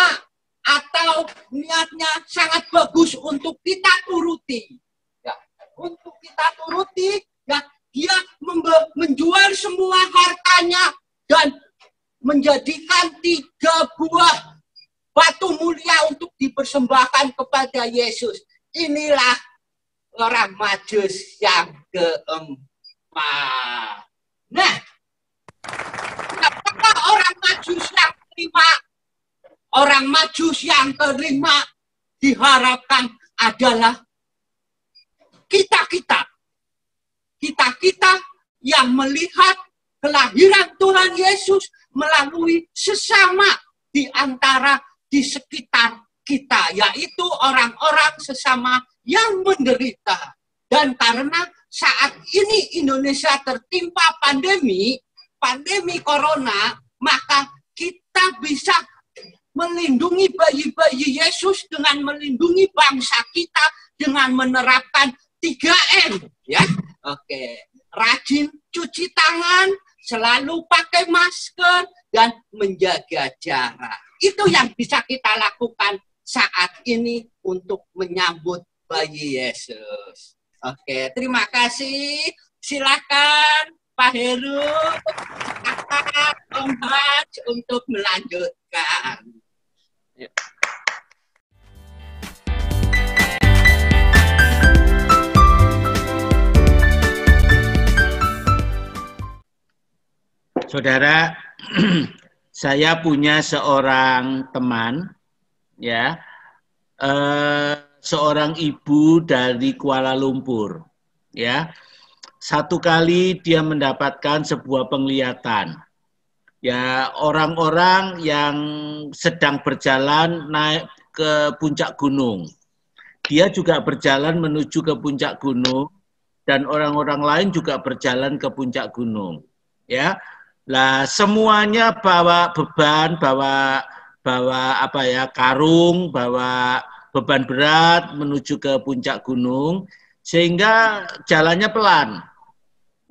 atau niatnya sangat bagus untuk kita turuti. Ya, untuk kita turuti, ya, dia menjual semua hartanya dan menjadikan 3 buah batu mulia untuk dipersembahkan kepada Yesus. Inilah orang Majus yang keempat. Nah, apakah orang Majus yang kelima? Orang Majus yang kelima diharapkan adalah kita-kita yang melihat kelahiran Tuhan Yesus melalui sesama di antara di sekitar kita, yaitu orang-orang sesama yang menderita. Dan karena saat ini Indonesia tertimpa pandemi corona, maka kita bisa melindungi bayi-bayi Yesus dengan melindungi bangsa kita dengan menerapkan 3M, ya. Oke, rajin cuci tangan, selalu pakai masker, dan menjaga jarak. Itu yang bisa kita lakukan saat ini untuk menyambut bayi Yesus. Oke, terima kasih. Silakan Pak Heru, Kakak, Om Haj untuk melanjutkan. Ya. Saudara, saya punya seorang teman, ya, seorang ibu dari Kuala Lumpur, ya. Satu kali dia mendapatkan sebuah penglihatan, ya, orang-orang yang sedang berjalan naik ke puncak gunung. Dia juga berjalan menuju ke puncak gunung, dan orang-orang lain juga berjalan ke puncak gunung, ya. Lah semuanya bawa beban, bawa apa ya, karung, bawa beban berat menuju ke puncak gunung, sehingga jalannya pelan.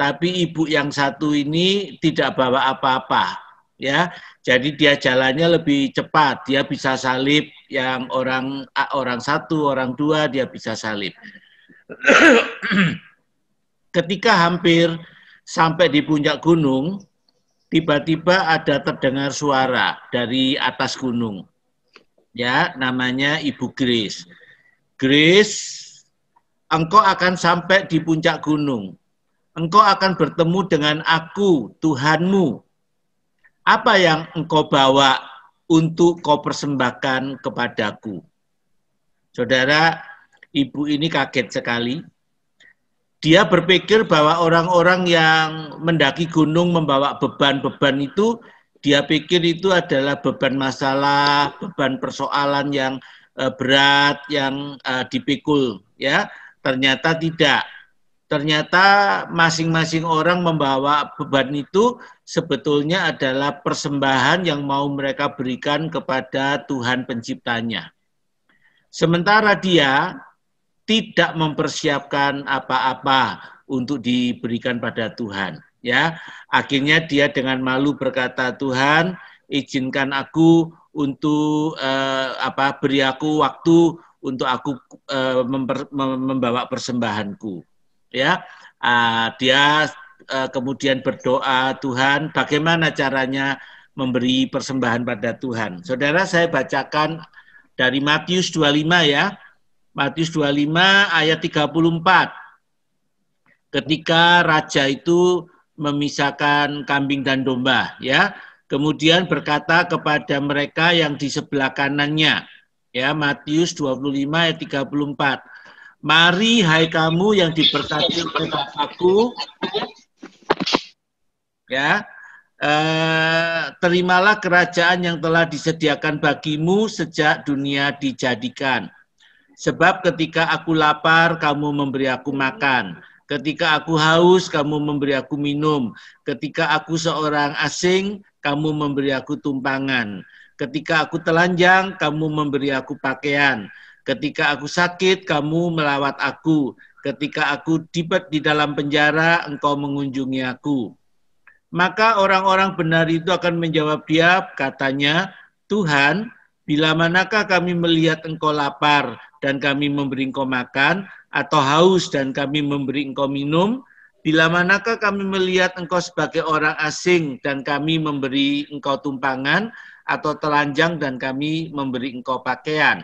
Tapi ibu yang satu ini tidak bawa apa-apa, ya. Jadi dia jalannya lebih cepat, dia bisa salib yang orang satu, orang dua dia bisa salib. Ketika hampir sampai di puncak gunung, tiba-tiba ada terdengar suara dari atas gunung. Ya, namanya Ibu Grace. Grace, engkau akan sampai di puncak gunung. Engkau akan bertemu dengan aku, Tuhanmu. Apa yang engkau bawa untuk kau persembahkan kepadaku? Saudara, ibu ini kaget sekali. Dia berpikir bahwa orang-orang yang mendaki gunung membawa beban-beban itu, dia pikir itu adalah beban masalah, beban persoalan yang berat, yang dipikul, ya. Ternyata tidak. Ternyata masing-masing orang membawa beban itu sebetulnya adalah persembahan yang mau mereka berikan kepada Tuhan penciptanya. Sementara dia tidak mempersiapkan apa-apa untuk diberikan pada Tuhan, ya. Akhirnya dia dengan malu berkata, Tuhan, izinkan aku untuk beri aku waktu untuk aku membawa persembahanku, ya. Dia kemudian berdoa, Tuhan, bagaimana caranya memberi persembahan pada Tuhan. Saudara, saya bacakan dari Matius 25, ya. Matius 25 ayat 34. Ketika raja itu memisahkan kambing dan domba, ya. Kemudian berkata kepada mereka yang di sebelah kanannya, ya, Matius 25 ayat 34. Mari hai kamu yang diberkati oleh Bapa-Ku, ya. Terimalah kerajaan yang telah disediakan bagimu sejak dunia dijadikan. Sebab ketika aku lapar, kamu memberi aku makan. Ketika aku haus, kamu memberi aku minum. Ketika aku seorang asing, kamu memberi aku tumpangan. Ketika aku telanjang, kamu memberi aku pakaian. Ketika aku sakit, kamu melawat aku. Ketika aku di dalam penjara, engkau mengunjungi aku. Maka orang-orang benar itu akan menjawab dia, katanya, Tuhan, bila manakah kami melihat engkau lapar dan kami memberi engkau makan, atau haus dan kami memberi engkau minum? Bila manakah kami melihat engkau sebagai orang asing dan kami memberi engkau tumpangan, atau telanjang dan kami memberi engkau pakaian?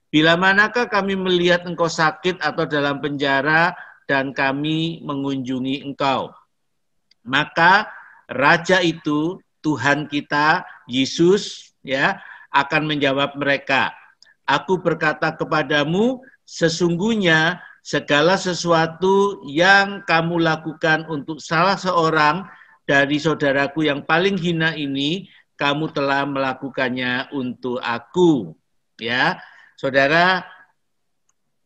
Bila manakah kami melihat engkau sakit atau dalam penjara dan kami mengunjungi engkau? Maka raja itu, Tuhan kita, Yesus, ya, akan menjawab mereka, aku berkata kepadamu, sesungguhnya segala sesuatu yang kamu lakukan untuk salah seorang dari saudaraku yang paling hina ini, kamu telah melakukannya untuk aku. Ya, saudara,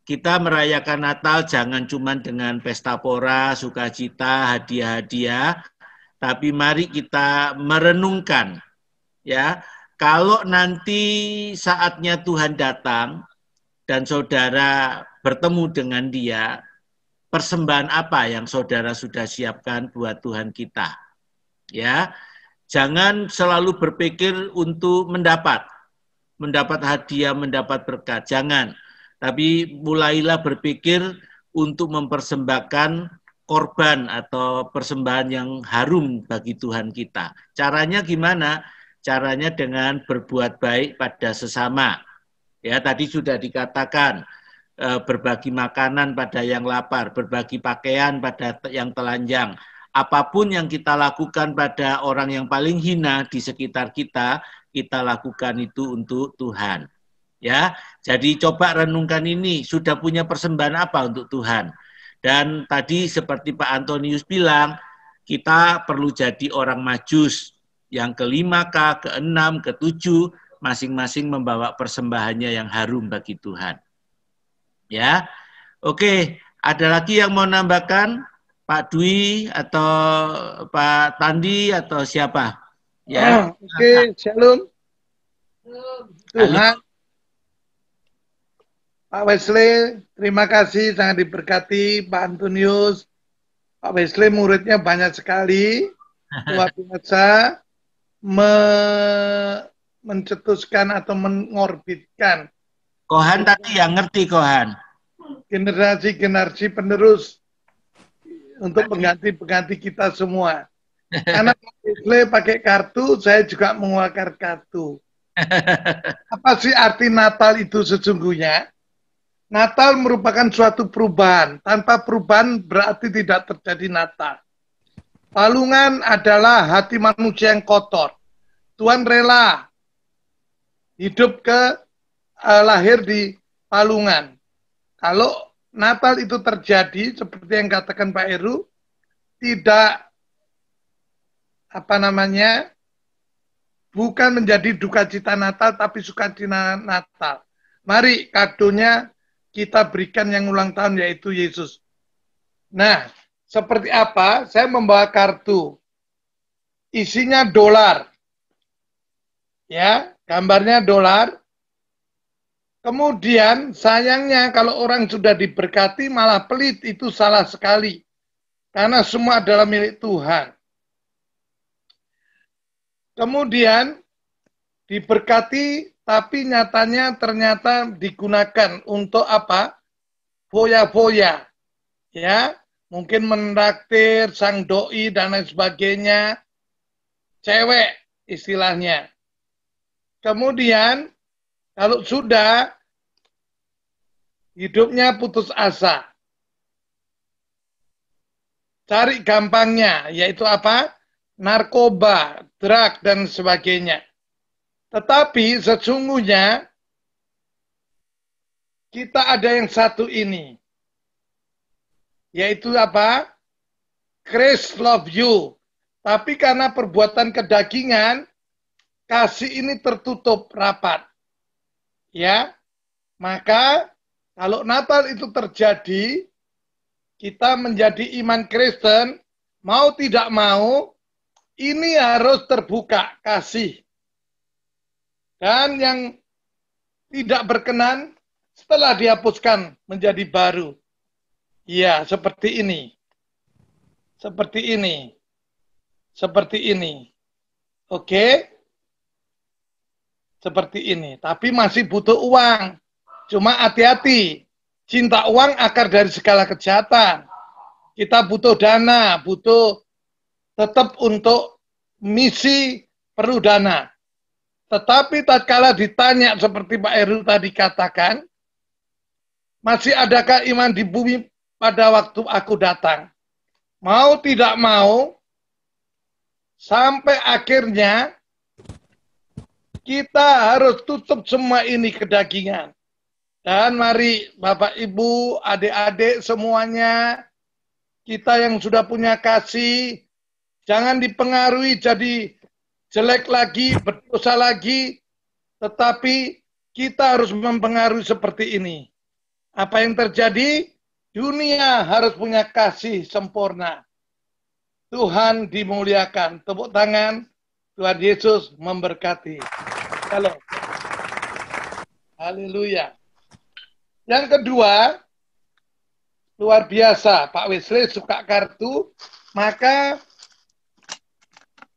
kita merayakan Natal jangan cuma dengan pesta pora, sukacita, hadiah-hadiah, tapi mari kita merenungkan, ya, kalau nanti saatnya Tuhan datang dan saudara bertemu dengan Dia, persembahan apa yang saudara sudah siapkan buat Tuhan kita? Ya, jangan selalu berpikir untuk mendapat hadiah, mendapat berkat. Jangan. Tapi mulailah berpikir untuk mempersembahkan korban atau persembahan yang harum bagi Tuhan kita. Caranya gimana? Caranya dengan berbuat baik pada sesama. Ya, tadi sudah dikatakan, berbagi makanan pada yang lapar, berbagi pakaian pada yang telanjang. Apapun yang kita lakukan pada orang yang paling hina di sekitar kita, kita lakukan itu untuk Tuhan. Ya, jadi coba renungkan ini, sudah punya persembahan apa untuk Tuhan? Dan tadi seperti Pak Antonius bilang, kita perlu jadi orang Majus yang ke-5, ke-6, ke-7, masing-masing membawa persembahannya yang harum bagi Tuhan. Ya, oke. Ada lagi yang mau nambahkan? Pak Dwi atau Pak Tandi atau siapa? Ya. Oke, shalom. Tuhan. Pak Wesley, terima kasih, sangat diberkati. Pak Antonius, Pak Wesley muridnya banyak sekali, luar biasa, mencetuskan atau mengorbitkan. Kohan tadi yang ngerti, Kohan. Generasi-generasi penerus untuk pengganti-pengganti kita semua. Karena Pak Wesley pakai kartu, saya juga mengeluarkan kartu. Apa sih arti Natal itu sesungguhnya? Natal merupakan suatu perubahan. Tanpa perubahan berarti tidak terjadi Natal. Palungan adalah hati manusia yang kotor. Tuhan rela hidup lahir di palungan. Kalau Natal itu terjadi, seperti yang katakan Pak Heru, tidak bukan menjadi duka cita Natal, tapi sukacita Natal. Mari kadonya kita berikan yang ulang tahun, yaitu Yesus. Nah, seperti apa? Saya membawa kartu. Isinya dolar. Ya, gambarnya dolar. Kemudian sayangnya kalau orang sudah diberkati malah pelit, itu salah sekali. Karena semua adalah milik Tuhan. Kemudian diberkati, tapi nyatanya ternyata digunakan untuk apa? Foya-foya. Ya, mungkin menraktir sang doi dan lain sebagainya. Cewek istilahnya. Kemudian kalau sudah hidupnya putus asa. Cari gampangnya, yaitu apa? Narkoba, drug, dan sebagainya. Tetapi sesungguhnya kita ada yang satu ini. Yaitu apa? Christ love you. Tapi karena perbuatan kedagingan, kasih ini tertutup rapat. Ya, maka kalau Natal itu terjadi, kita menjadi iman Kristen, mau tidak mau, ini harus terbuka kasih. Dan yang tidak berkenan setelah dihapuskan menjadi baru. Ya, seperti ini. Seperti ini. Seperti ini. Oke? Seperti ini. Tapi masih butuh uang. Cuma hati-hati. Cinta uang akar dari segala kejahatan. Kita butuh dana, butuh tetap untuk misi perlu dana. Tetapi tatkala ditanya seperti Pak Heru tadi katakan, masih adakah iman di bumi pada waktu aku datang? Mau tidak mau, sampai akhirnya kita harus tutup semua ini kedagingan. Dan mari Bapak Ibu, adik-adik semuanya, kita yang sudah punya kasih, jangan dipengaruhi jadi jelek lagi, berdosa lagi, tetapi kita harus mempengaruhi seperti ini. Apa yang terjadi? Dunia harus punya kasih sempurna. Tuhan dimuliakan. Tepuk tangan. Tuhan Yesus memberkati. Halo. Haleluya. Yang kedua, luar biasa. Pak Wesley suka kartu, maka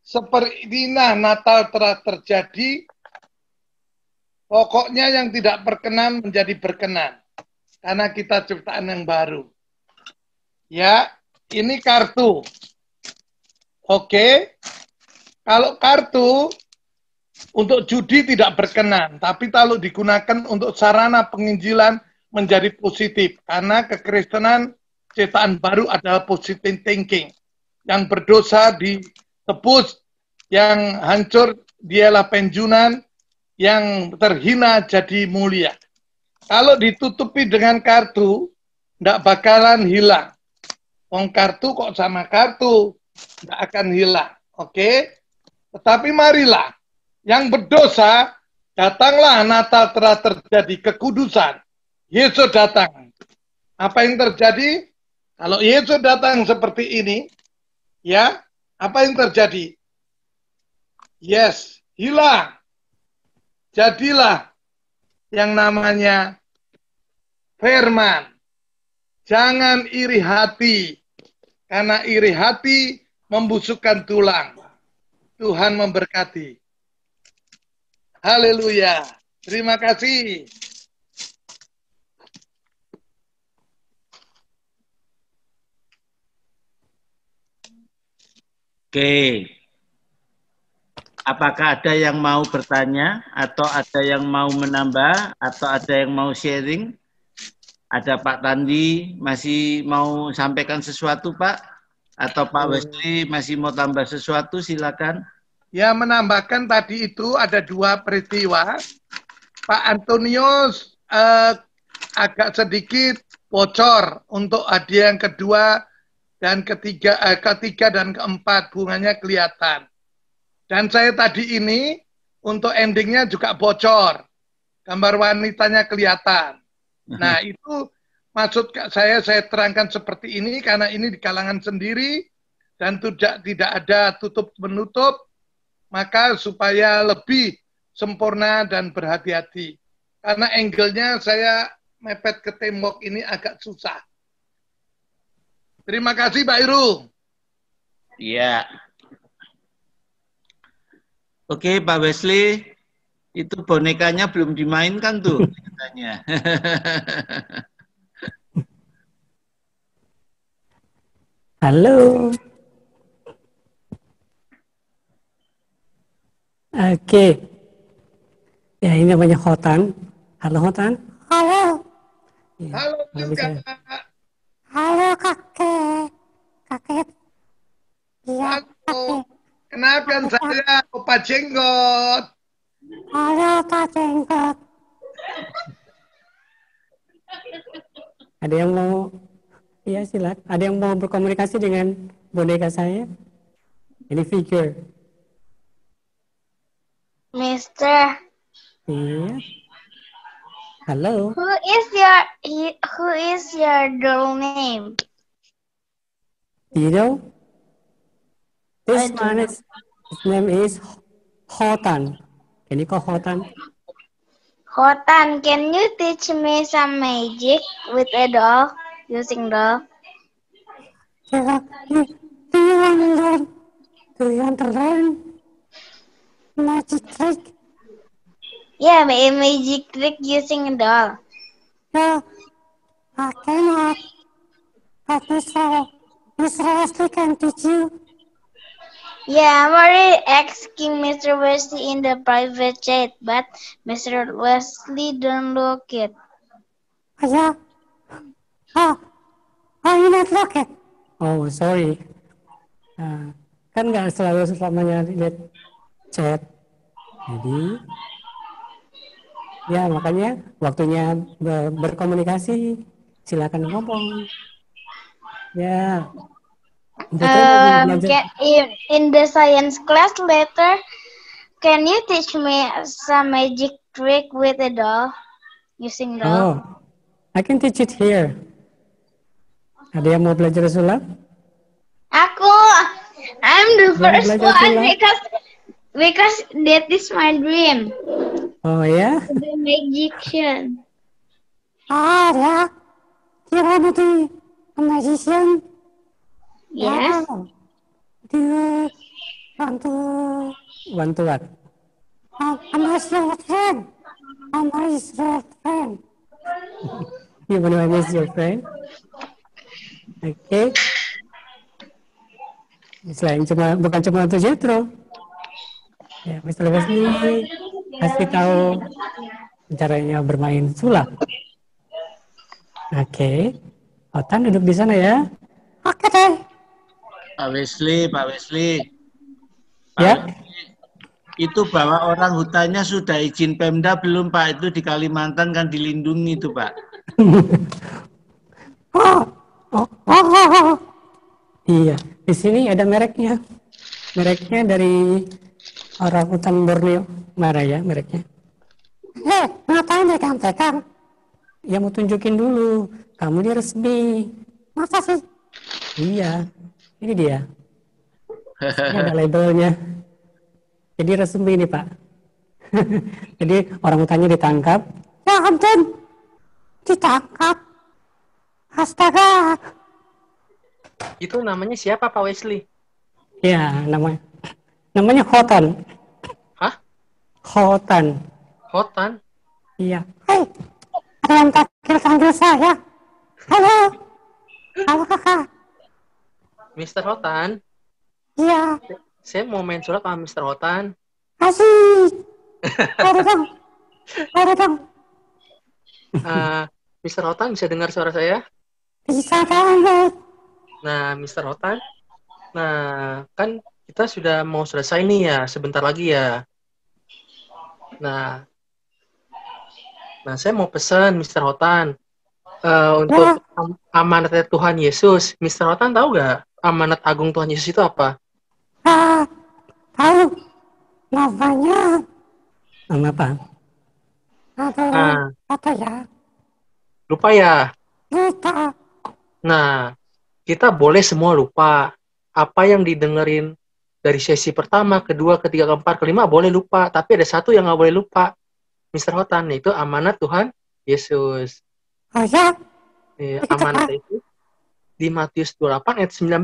seperti Natal telah terjadi, pokoknya yang tidak berkenan menjadi berkenan. Karena kita ciptaan yang baru. Ya, ini kartu. Oke. Kalau kartu untuk judi tidak berkenan, tapi kalau digunakan untuk sarana penginjilan menjadi positif. Karena kekristenan ciptaan baru adalah positive thinking. Yang berdosa ditebus, yang hancur dialah penjunan, yang terhina jadi mulia. Kalau ditutupi dengan kartu, tidak bakalan hilang. Wong kartu kok sama kartu, tidak akan hilang. Oke? Tetapi marilah, yang berdosa, datanglah Natal telah terjadi kekudusan. Yesus datang. Apa yang terjadi? Kalau Yesus datang seperti ini, ya, apa yang terjadi? Yes, hilang. Jadilah yang namanya firman. Jangan iri hati, karena iri hati membusukkan tulang. Tuhan memberkati. Haleluya. Terima kasih. Oke. Apakah ada yang mau bertanya, atau ada yang mau menambah, atau ada yang mau sharing? Ada Pak Tandi masih mau sampaikan sesuatu, Pak? Atau Pak Wesley masih mau tambah sesuatu? Silakan. Ya, menambahkan tadi itu ada dua peristiwa. Pak Antonius agak sedikit bocor untuk hadiah yang kedua dan ketiga dan keempat, bunganya kelihatan. Dan saya tadi ini untuk endingnya juga bocor. Gambar wanitanya kelihatan. Nah, itu maksud saya terangkan seperti ini karena ini di kalangan sendiri dan tidak ada tutup-menutup, maka supaya lebih sempurna dan berhati-hati. Karena angle-nya saya mepet ke tembok ini agak susah. Terima kasih, Pak Iru. Iya. Oke, Pak Wesley, itu bonekanya belum dimainkan tuh katanya. Halo. Oke. Ya, ini namanya Hotan. Halo, Hotan. Halo. Ya, Halo juga. Halo kakek. Kakek. Iya, Halo. kakek. Kenalkan saya Opa Jenggot. Halo Kak Jenggot. Ada yang mau? Iya, silakan. Ada yang mau berkomunikasi dengan boneka saya? Ini figure. Mister, Iya. Halo. who is your doll name? Do you know? This I don't one know. is, his name is Hotan. Can you call Hotan? Hotan, can you teach me some magic with a doll, using doll? Do you want to learn? Do you want to learn magic trick? Yeah, a magic trick using a doll. No, I cannot. But Mr. Wesley can teach you. Yeah, I'm already asking Mr. Wesley in the private chat, but Mr. Wesley don't look it. Oh, yeah. Oh, you not look it. Oh, sorry. Kan nggak selalu selamanya lihat chat. Jadi, ya makanya waktunya berkomunikasi, silakan ngomong. Ya, In the science class later, can you teach me some magic trick with a doll? Using doll? Oh, I can teach it here. Ada yang mau belajar sulap? I'm the Dia mau first belajar one sulap? because that is my dream. Oh ya? To be magician. Yeah. You wanna be a magician? Yes. Yeah. Do you want to what? I'm a your friend. I'm a your friend. You want to amaze your friend? Oke. Selain bukan cuma untuk Jetro. Ya, Mr. Wesley kasih tahu caranya bermain sulap. Oke. Otan duduk di sana ya. Oke deh. Pak Wesley. Ya. Itu bawa orang hutannya sudah izin Pemda belum Pak? Itu di Kalimantan kan dilindungi itu Pak. Iya, di sini ada mereknya. Mereknya dari orang hutan Borneo. Mana ya mereknya? Ngapain kamu pegang? Ya mau tunjukin dulu. Kamu dia resmi. Masa sih? Iya, ini dia. Ini ada labelnya. Jadi resmi nih Pak. Jadi orang hutannya ditangkap. Ya ampun. Ditangkap. Astaga. Itu namanya siapa Pak Wesley? Ya, namanya Hotan. Hah? Hotan. Hotan? Iya. Hei, ada yang panggil saya. Halo. Halo kakak. Mr. Hotan? Iya. Saya mau main sulap sama Mr. Hotan. Asik. Ada dong. Mr. Hotan bisa dengar suara saya? Bisa banget. Nah, Mr. Hotan. Nah, kan kita sudah mau selesai nih ya, sebentar lagi ya. Nah, saya mau pesan Mr. Hotan untuk amanat Tuhan Yesus. Mr. Hotan tahu nggak amanat agung Tuhan Yesus itu apa? Tahu. Namanya Nama apa? Apa ya? Lupa ya? Lupa. Nah, kita boleh semua lupa. Apa yang didengerin dari sesi pertama, kedua, ketiga, keempat, kelima boleh lupa. Tapi ada satu yang nggak boleh lupa. Mr. Hotan, yaitu amanat Tuhan Yesus. Oh ya? Amanat itu di Matius 28 ayat 19.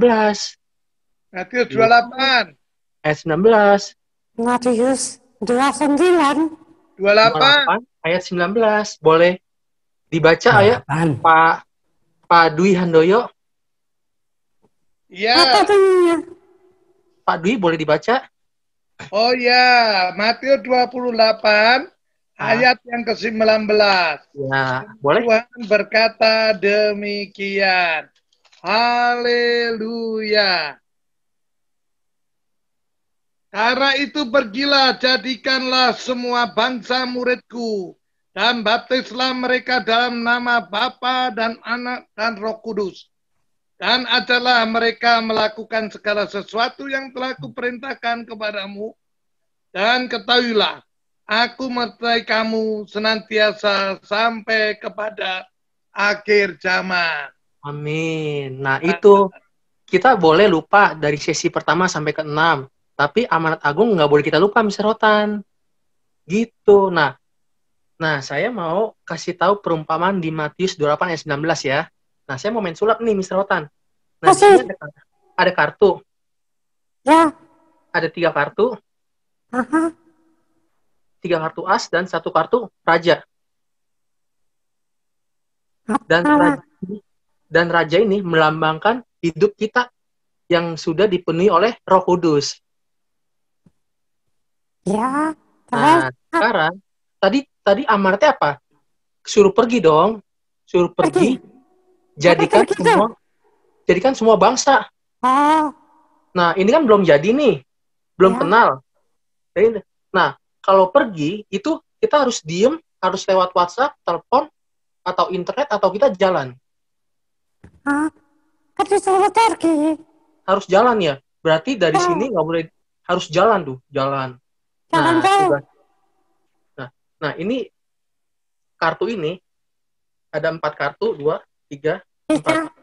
Matius 28. Ayat 19. Matius 29. 28 ayat 19. Boleh dibaca ayat Pak Dwi Handoyo? Iya. Pak Dwi boleh dibaca? Oh ya, Matius 28 ayat yang ke-19. Ya, boleh. Tuhan berkata demikian. Haleluya. Karena itu pergilah, jadikanlah semua bangsa muridku, dan baptislah mereka dalam nama Bapa dan Anak dan Roh Kudus. Dan ajarlah mereka melakukan segala sesuatu yang telah kuperintahkan kepadamu. Dan ketahuilah, aku menyertai kamu senantiasa sampai kepada akhir zaman. Amin. Nah itu, kita boleh lupa dari sesi pertama sampai ke-6. Tapi amanat agung nggak boleh kita lupa, Mr. Hotan. Gitu. Nah, saya mau kasih tahu perumpamaan di Matius 28 ayat 19 ya. Nah, saya mau main sulap nih, Mr. Hotan. Nah, di sini ada kartu. Ya. Ada 3 kartu. 3 kartu as dan 1 kartu raja. Dan raja ini melambangkan hidup kita yang sudah dipenuhi oleh Roh Kudus. Ya. Nah, sekarang tadi amanatnya apa? Suruh pergi dong. Suruh pergi. Jadikan semua bangsa. Nah, ini kan belum jadi nih. Belum kenal. Nah, kalau pergi itu kita harus diem, harus lewat WhatsApp, telepon, atau internet, atau kita jalan. Kan disuruh pergi. harus jalan ya. Berarti dari sini nggak boleh, harus jalan tuh, jalan. Nah, ini kartu ini ada 4 kartu, 2, 3, 4.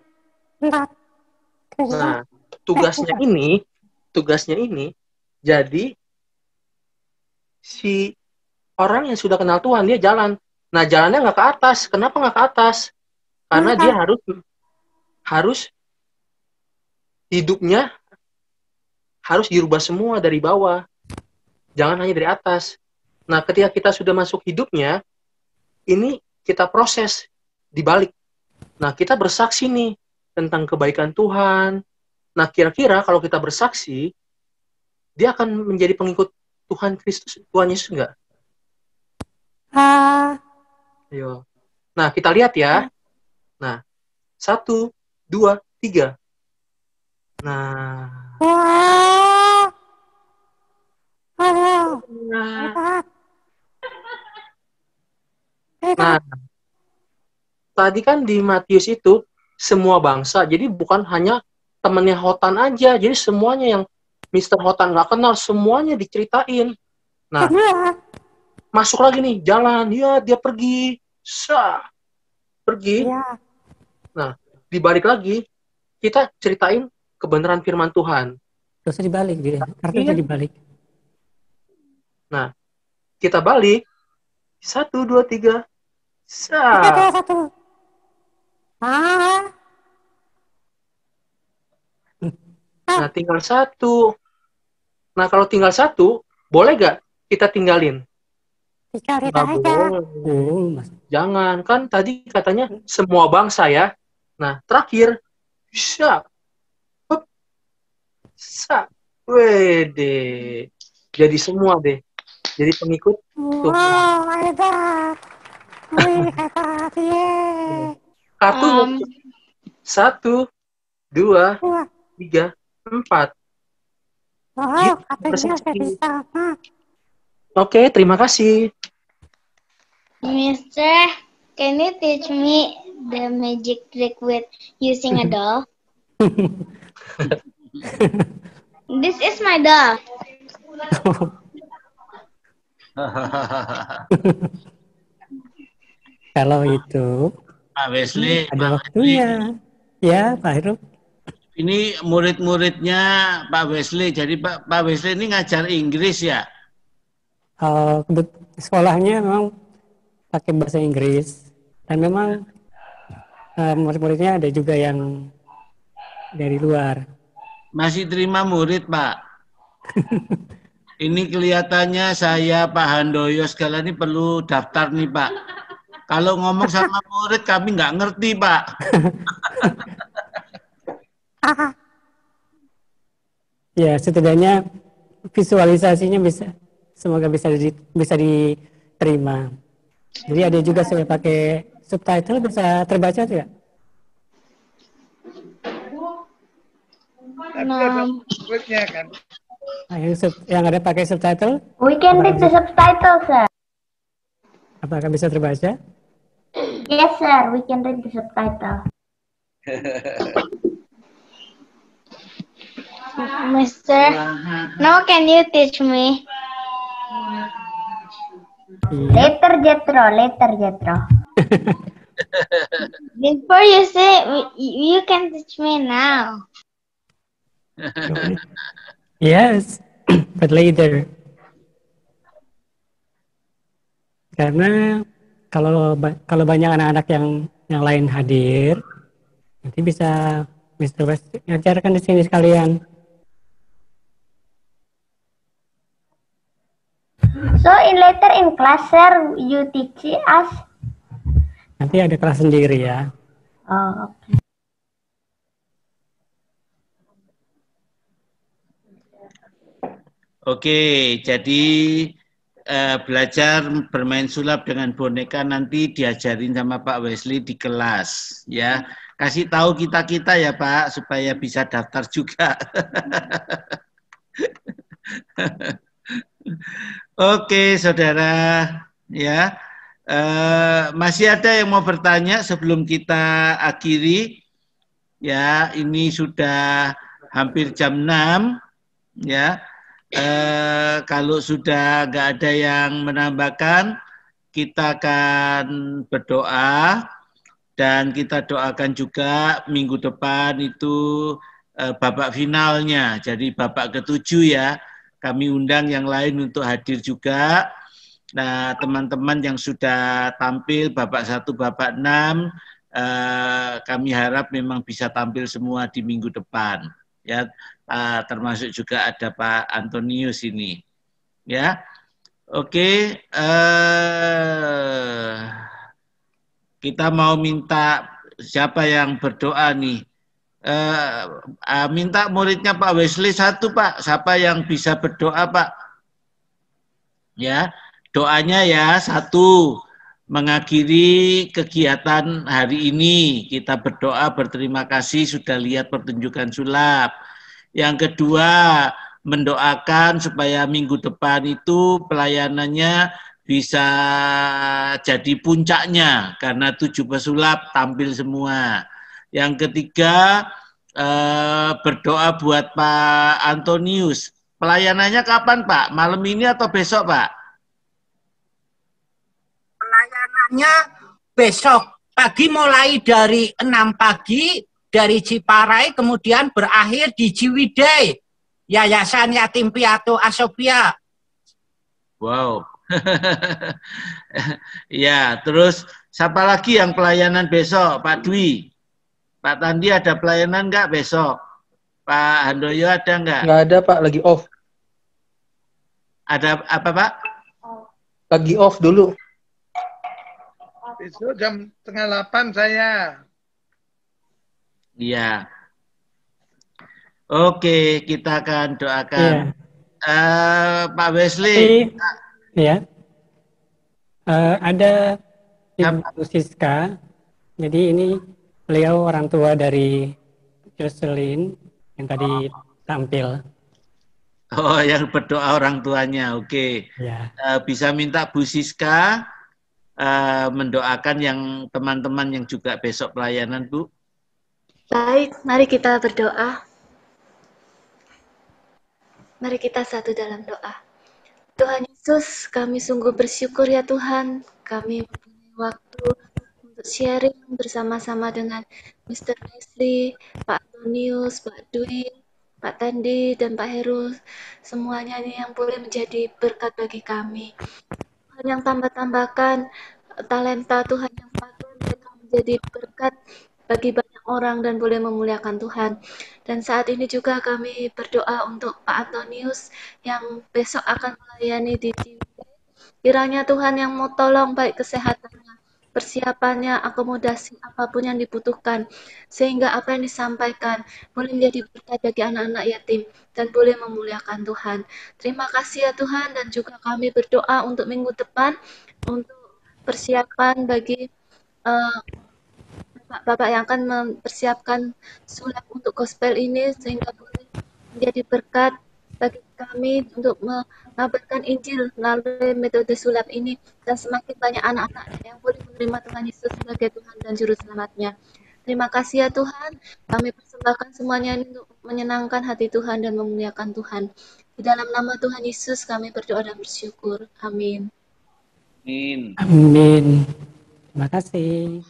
Nah, tugasnya ini jadi si orang yang sudah kenal Tuhan dia jalan. Nah, jalannya nggak ke atas. Kenapa nggak ke atas? Karena dia harus hidupnya harus dirubah semua dari bawah. Jangan hanya dari atas. Nah, ketika kita sudah masuk hidupnya, ini kita proses dibalik. Nah, kita bersaksi nih tentang kebaikan Tuhan. Nah, kira-kira kalau kita bersaksi, dia akan menjadi pengikut Tuhan Kristus, Tuhan Yesus enggak? Ayo. Nah, kita lihat ya. Nah, 1, 2, 3. Nah, tadi kan di Matius itu semua bangsa, jadi bukan hanya temannya Hotan aja, jadi semuanya yang Mr. Hotan nggak kenal, semuanya diceritain. Nah, masuk lagi nih, jalan, ya dia pergi, pergi. Nah, dibalik lagi, kita ceritain kebenaran firman Tuhan. Terus dibalik dia, kartunya dibalik. Nah, kita balik, 1, 2, 3, Nah, tinggal 1. Nah, kalau tinggal 1, boleh gak kita tinggalin? Tinggalin aja. Jangan, kan tadi katanya semua bangsa ya. Nah, terakhir, wede. Jadi semua deh. Jadi pengikut Tuhan. Hebat. Hebat, Kartu 1, 2, 3, 4. Katanya saya bisa. Oke, terima kasih. Mister, can you teach me the magic trick with using a doll? This is my doll. Kalau itu Pak Wesley, ada waktunya. Ya, Pak Heru. Ini murid-muridnya Pak Wesley. Jadi Pak Wesley ini ngajar Inggris ya? Sekolahnya memang pakai bahasa Inggris. Dan memang murid-muridnya ada juga yang dari luar. Masih terima murid, Pak? Ini kelihatannya saya, Pak Handoyo, segala ini perlu daftar nih, Pak. Kalau ngomong sama murid kami nggak ngerti, Pak. Ya, setidaknya visualisasinya semoga bisa diterima. Jadi ada juga saya pakai subtitle, bisa terbaca tidak? Muridnya kan. Yang ada pakai subtitle? We can read the subtitle, sir. Apakah bisa terbaca? Yes, sir. We can read the subtitle. Mister, now can you teach me? Later, Jethro. Before you say, you can teach me now. Yes, but later. Karena kalau banyak anak-anak yang lain hadir, nanti bisa Mr. West ngajarkan di sini sekalian. So later in class, sir, you teach us. Nanti ada kelas sendiri ya. Oh, okay. Oke, jadi belajar bermain sulap dengan boneka nanti diajarin sama Pak Wesley di kelas, ya. Kasih tahu kita ya Pak, supaya bisa daftar juga. Oke, saudara, ya. Masih ada yang mau bertanya sebelum kita akhiri? Ya, ini sudah hampir jam 6 ya. Kalau sudah nggak ada yang menambahkan, kita akan berdoa dan kita doakan juga minggu depan itu babak finalnya. Jadi babak ke-7 ya. Kami undang yang lain untuk hadir juga. Nah, teman-teman yang sudah tampil babak 1, babak 6, kami harap memang bisa tampil semua di minggu depan. Ya, termasuk juga ada Pak Antonius ini. Ya, oke. Kita mau minta siapa yang berdoa nih? Minta muridnya Pak Wesley 1, Pak. Siapa yang bisa berdoa, Pak? Ya, doanya ya 1, mengakhiri kegiatan hari ini. Kita berdoa berterima kasih sudah lihat pertunjukan sulap. Yang kedua, mendoakan supaya minggu depan itu pelayanannya bisa jadi puncaknya karena 7 pesulap tampil semua. Yang ketiga, berdoa buat Pak Antonius. Pelayanannya kapan, Pak? Malam ini atau besok, Pak? Pelayanannya besok pagi, mulai dari 6 pagi dari Ciparai, kemudian berakhir di Ciwidey, Yayasan Yatim Piatu Asopia. Wow. Ya, terus siapa lagi yang pelayanan besok? Pak Dwi, Pak Tandi ada pelayanan nggak besok? Pak Handoyo ada nggak? Nggak ada, Pak, lagi off. Ada apa, Pak? Lagi off dulu. Besok jam 7:30 saya. Iya. Oke, kita akan doakan. Pak Wesley. Ya. Ada Ibu Siska. Jadi ini beliau orang tua dari Jocelyn yang tadi tampil. Oh, yang berdoa orang tuanya. Oke. Ya. Bisa minta Bu Siska mendoakan yang teman-teman yang juga besok pelayanan, Bu. Baik, mari kita berdoa. Mari kita satu dalam doa. Tuhan Yesus, kami sungguh bersyukur ya Tuhan, kami mempunyai waktu untuk sharing bersama-sama dengan Mr. Wesley, Pak Antonius, Pak Dwi, Pak Tandi, dan Pak Heru. Semuanya ini yang boleh menjadi berkat bagi kami. Tuhan yang tambah-tambahkan talenta Tuhan yang patut mereka menjadi berkat bagi banyak orang dan boleh memuliakan Tuhan. Dan saat ini juga kami berdoa untuk Pak Antonius yang besok akan melayani di TV. Kiranya Tuhan yang mau tolong baik kesehatannya, persiapannya, akomodasi, apapun yang dibutuhkan. Sehingga apa yang disampaikan boleh menjadi berkat bagi anak-anak yatim dan boleh memuliakan Tuhan. Terima kasih ya Tuhan, dan juga kami berdoa untuk minggu depan, untuk persiapan bagi Bapak yang akan mempersiapkan sulap untuk gospel ini, sehingga boleh menjadi berkat bagi kami untuk mengabarkan Injil melalui metode sulap ini, dan semakin banyak anak-anak yang boleh menerima Tuhan Yesus sebagai Tuhan dan Juru Selamatnya. Terima kasih ya Tuhan, kami persembahkan semuanya ini untuk menyenangkan hati Tuhan dan memuliakan Tuhan. Di dalam nama Tuhan Yesus kami berdoa dan bersyukur. Amin. Amin. Amin. Terima kasih.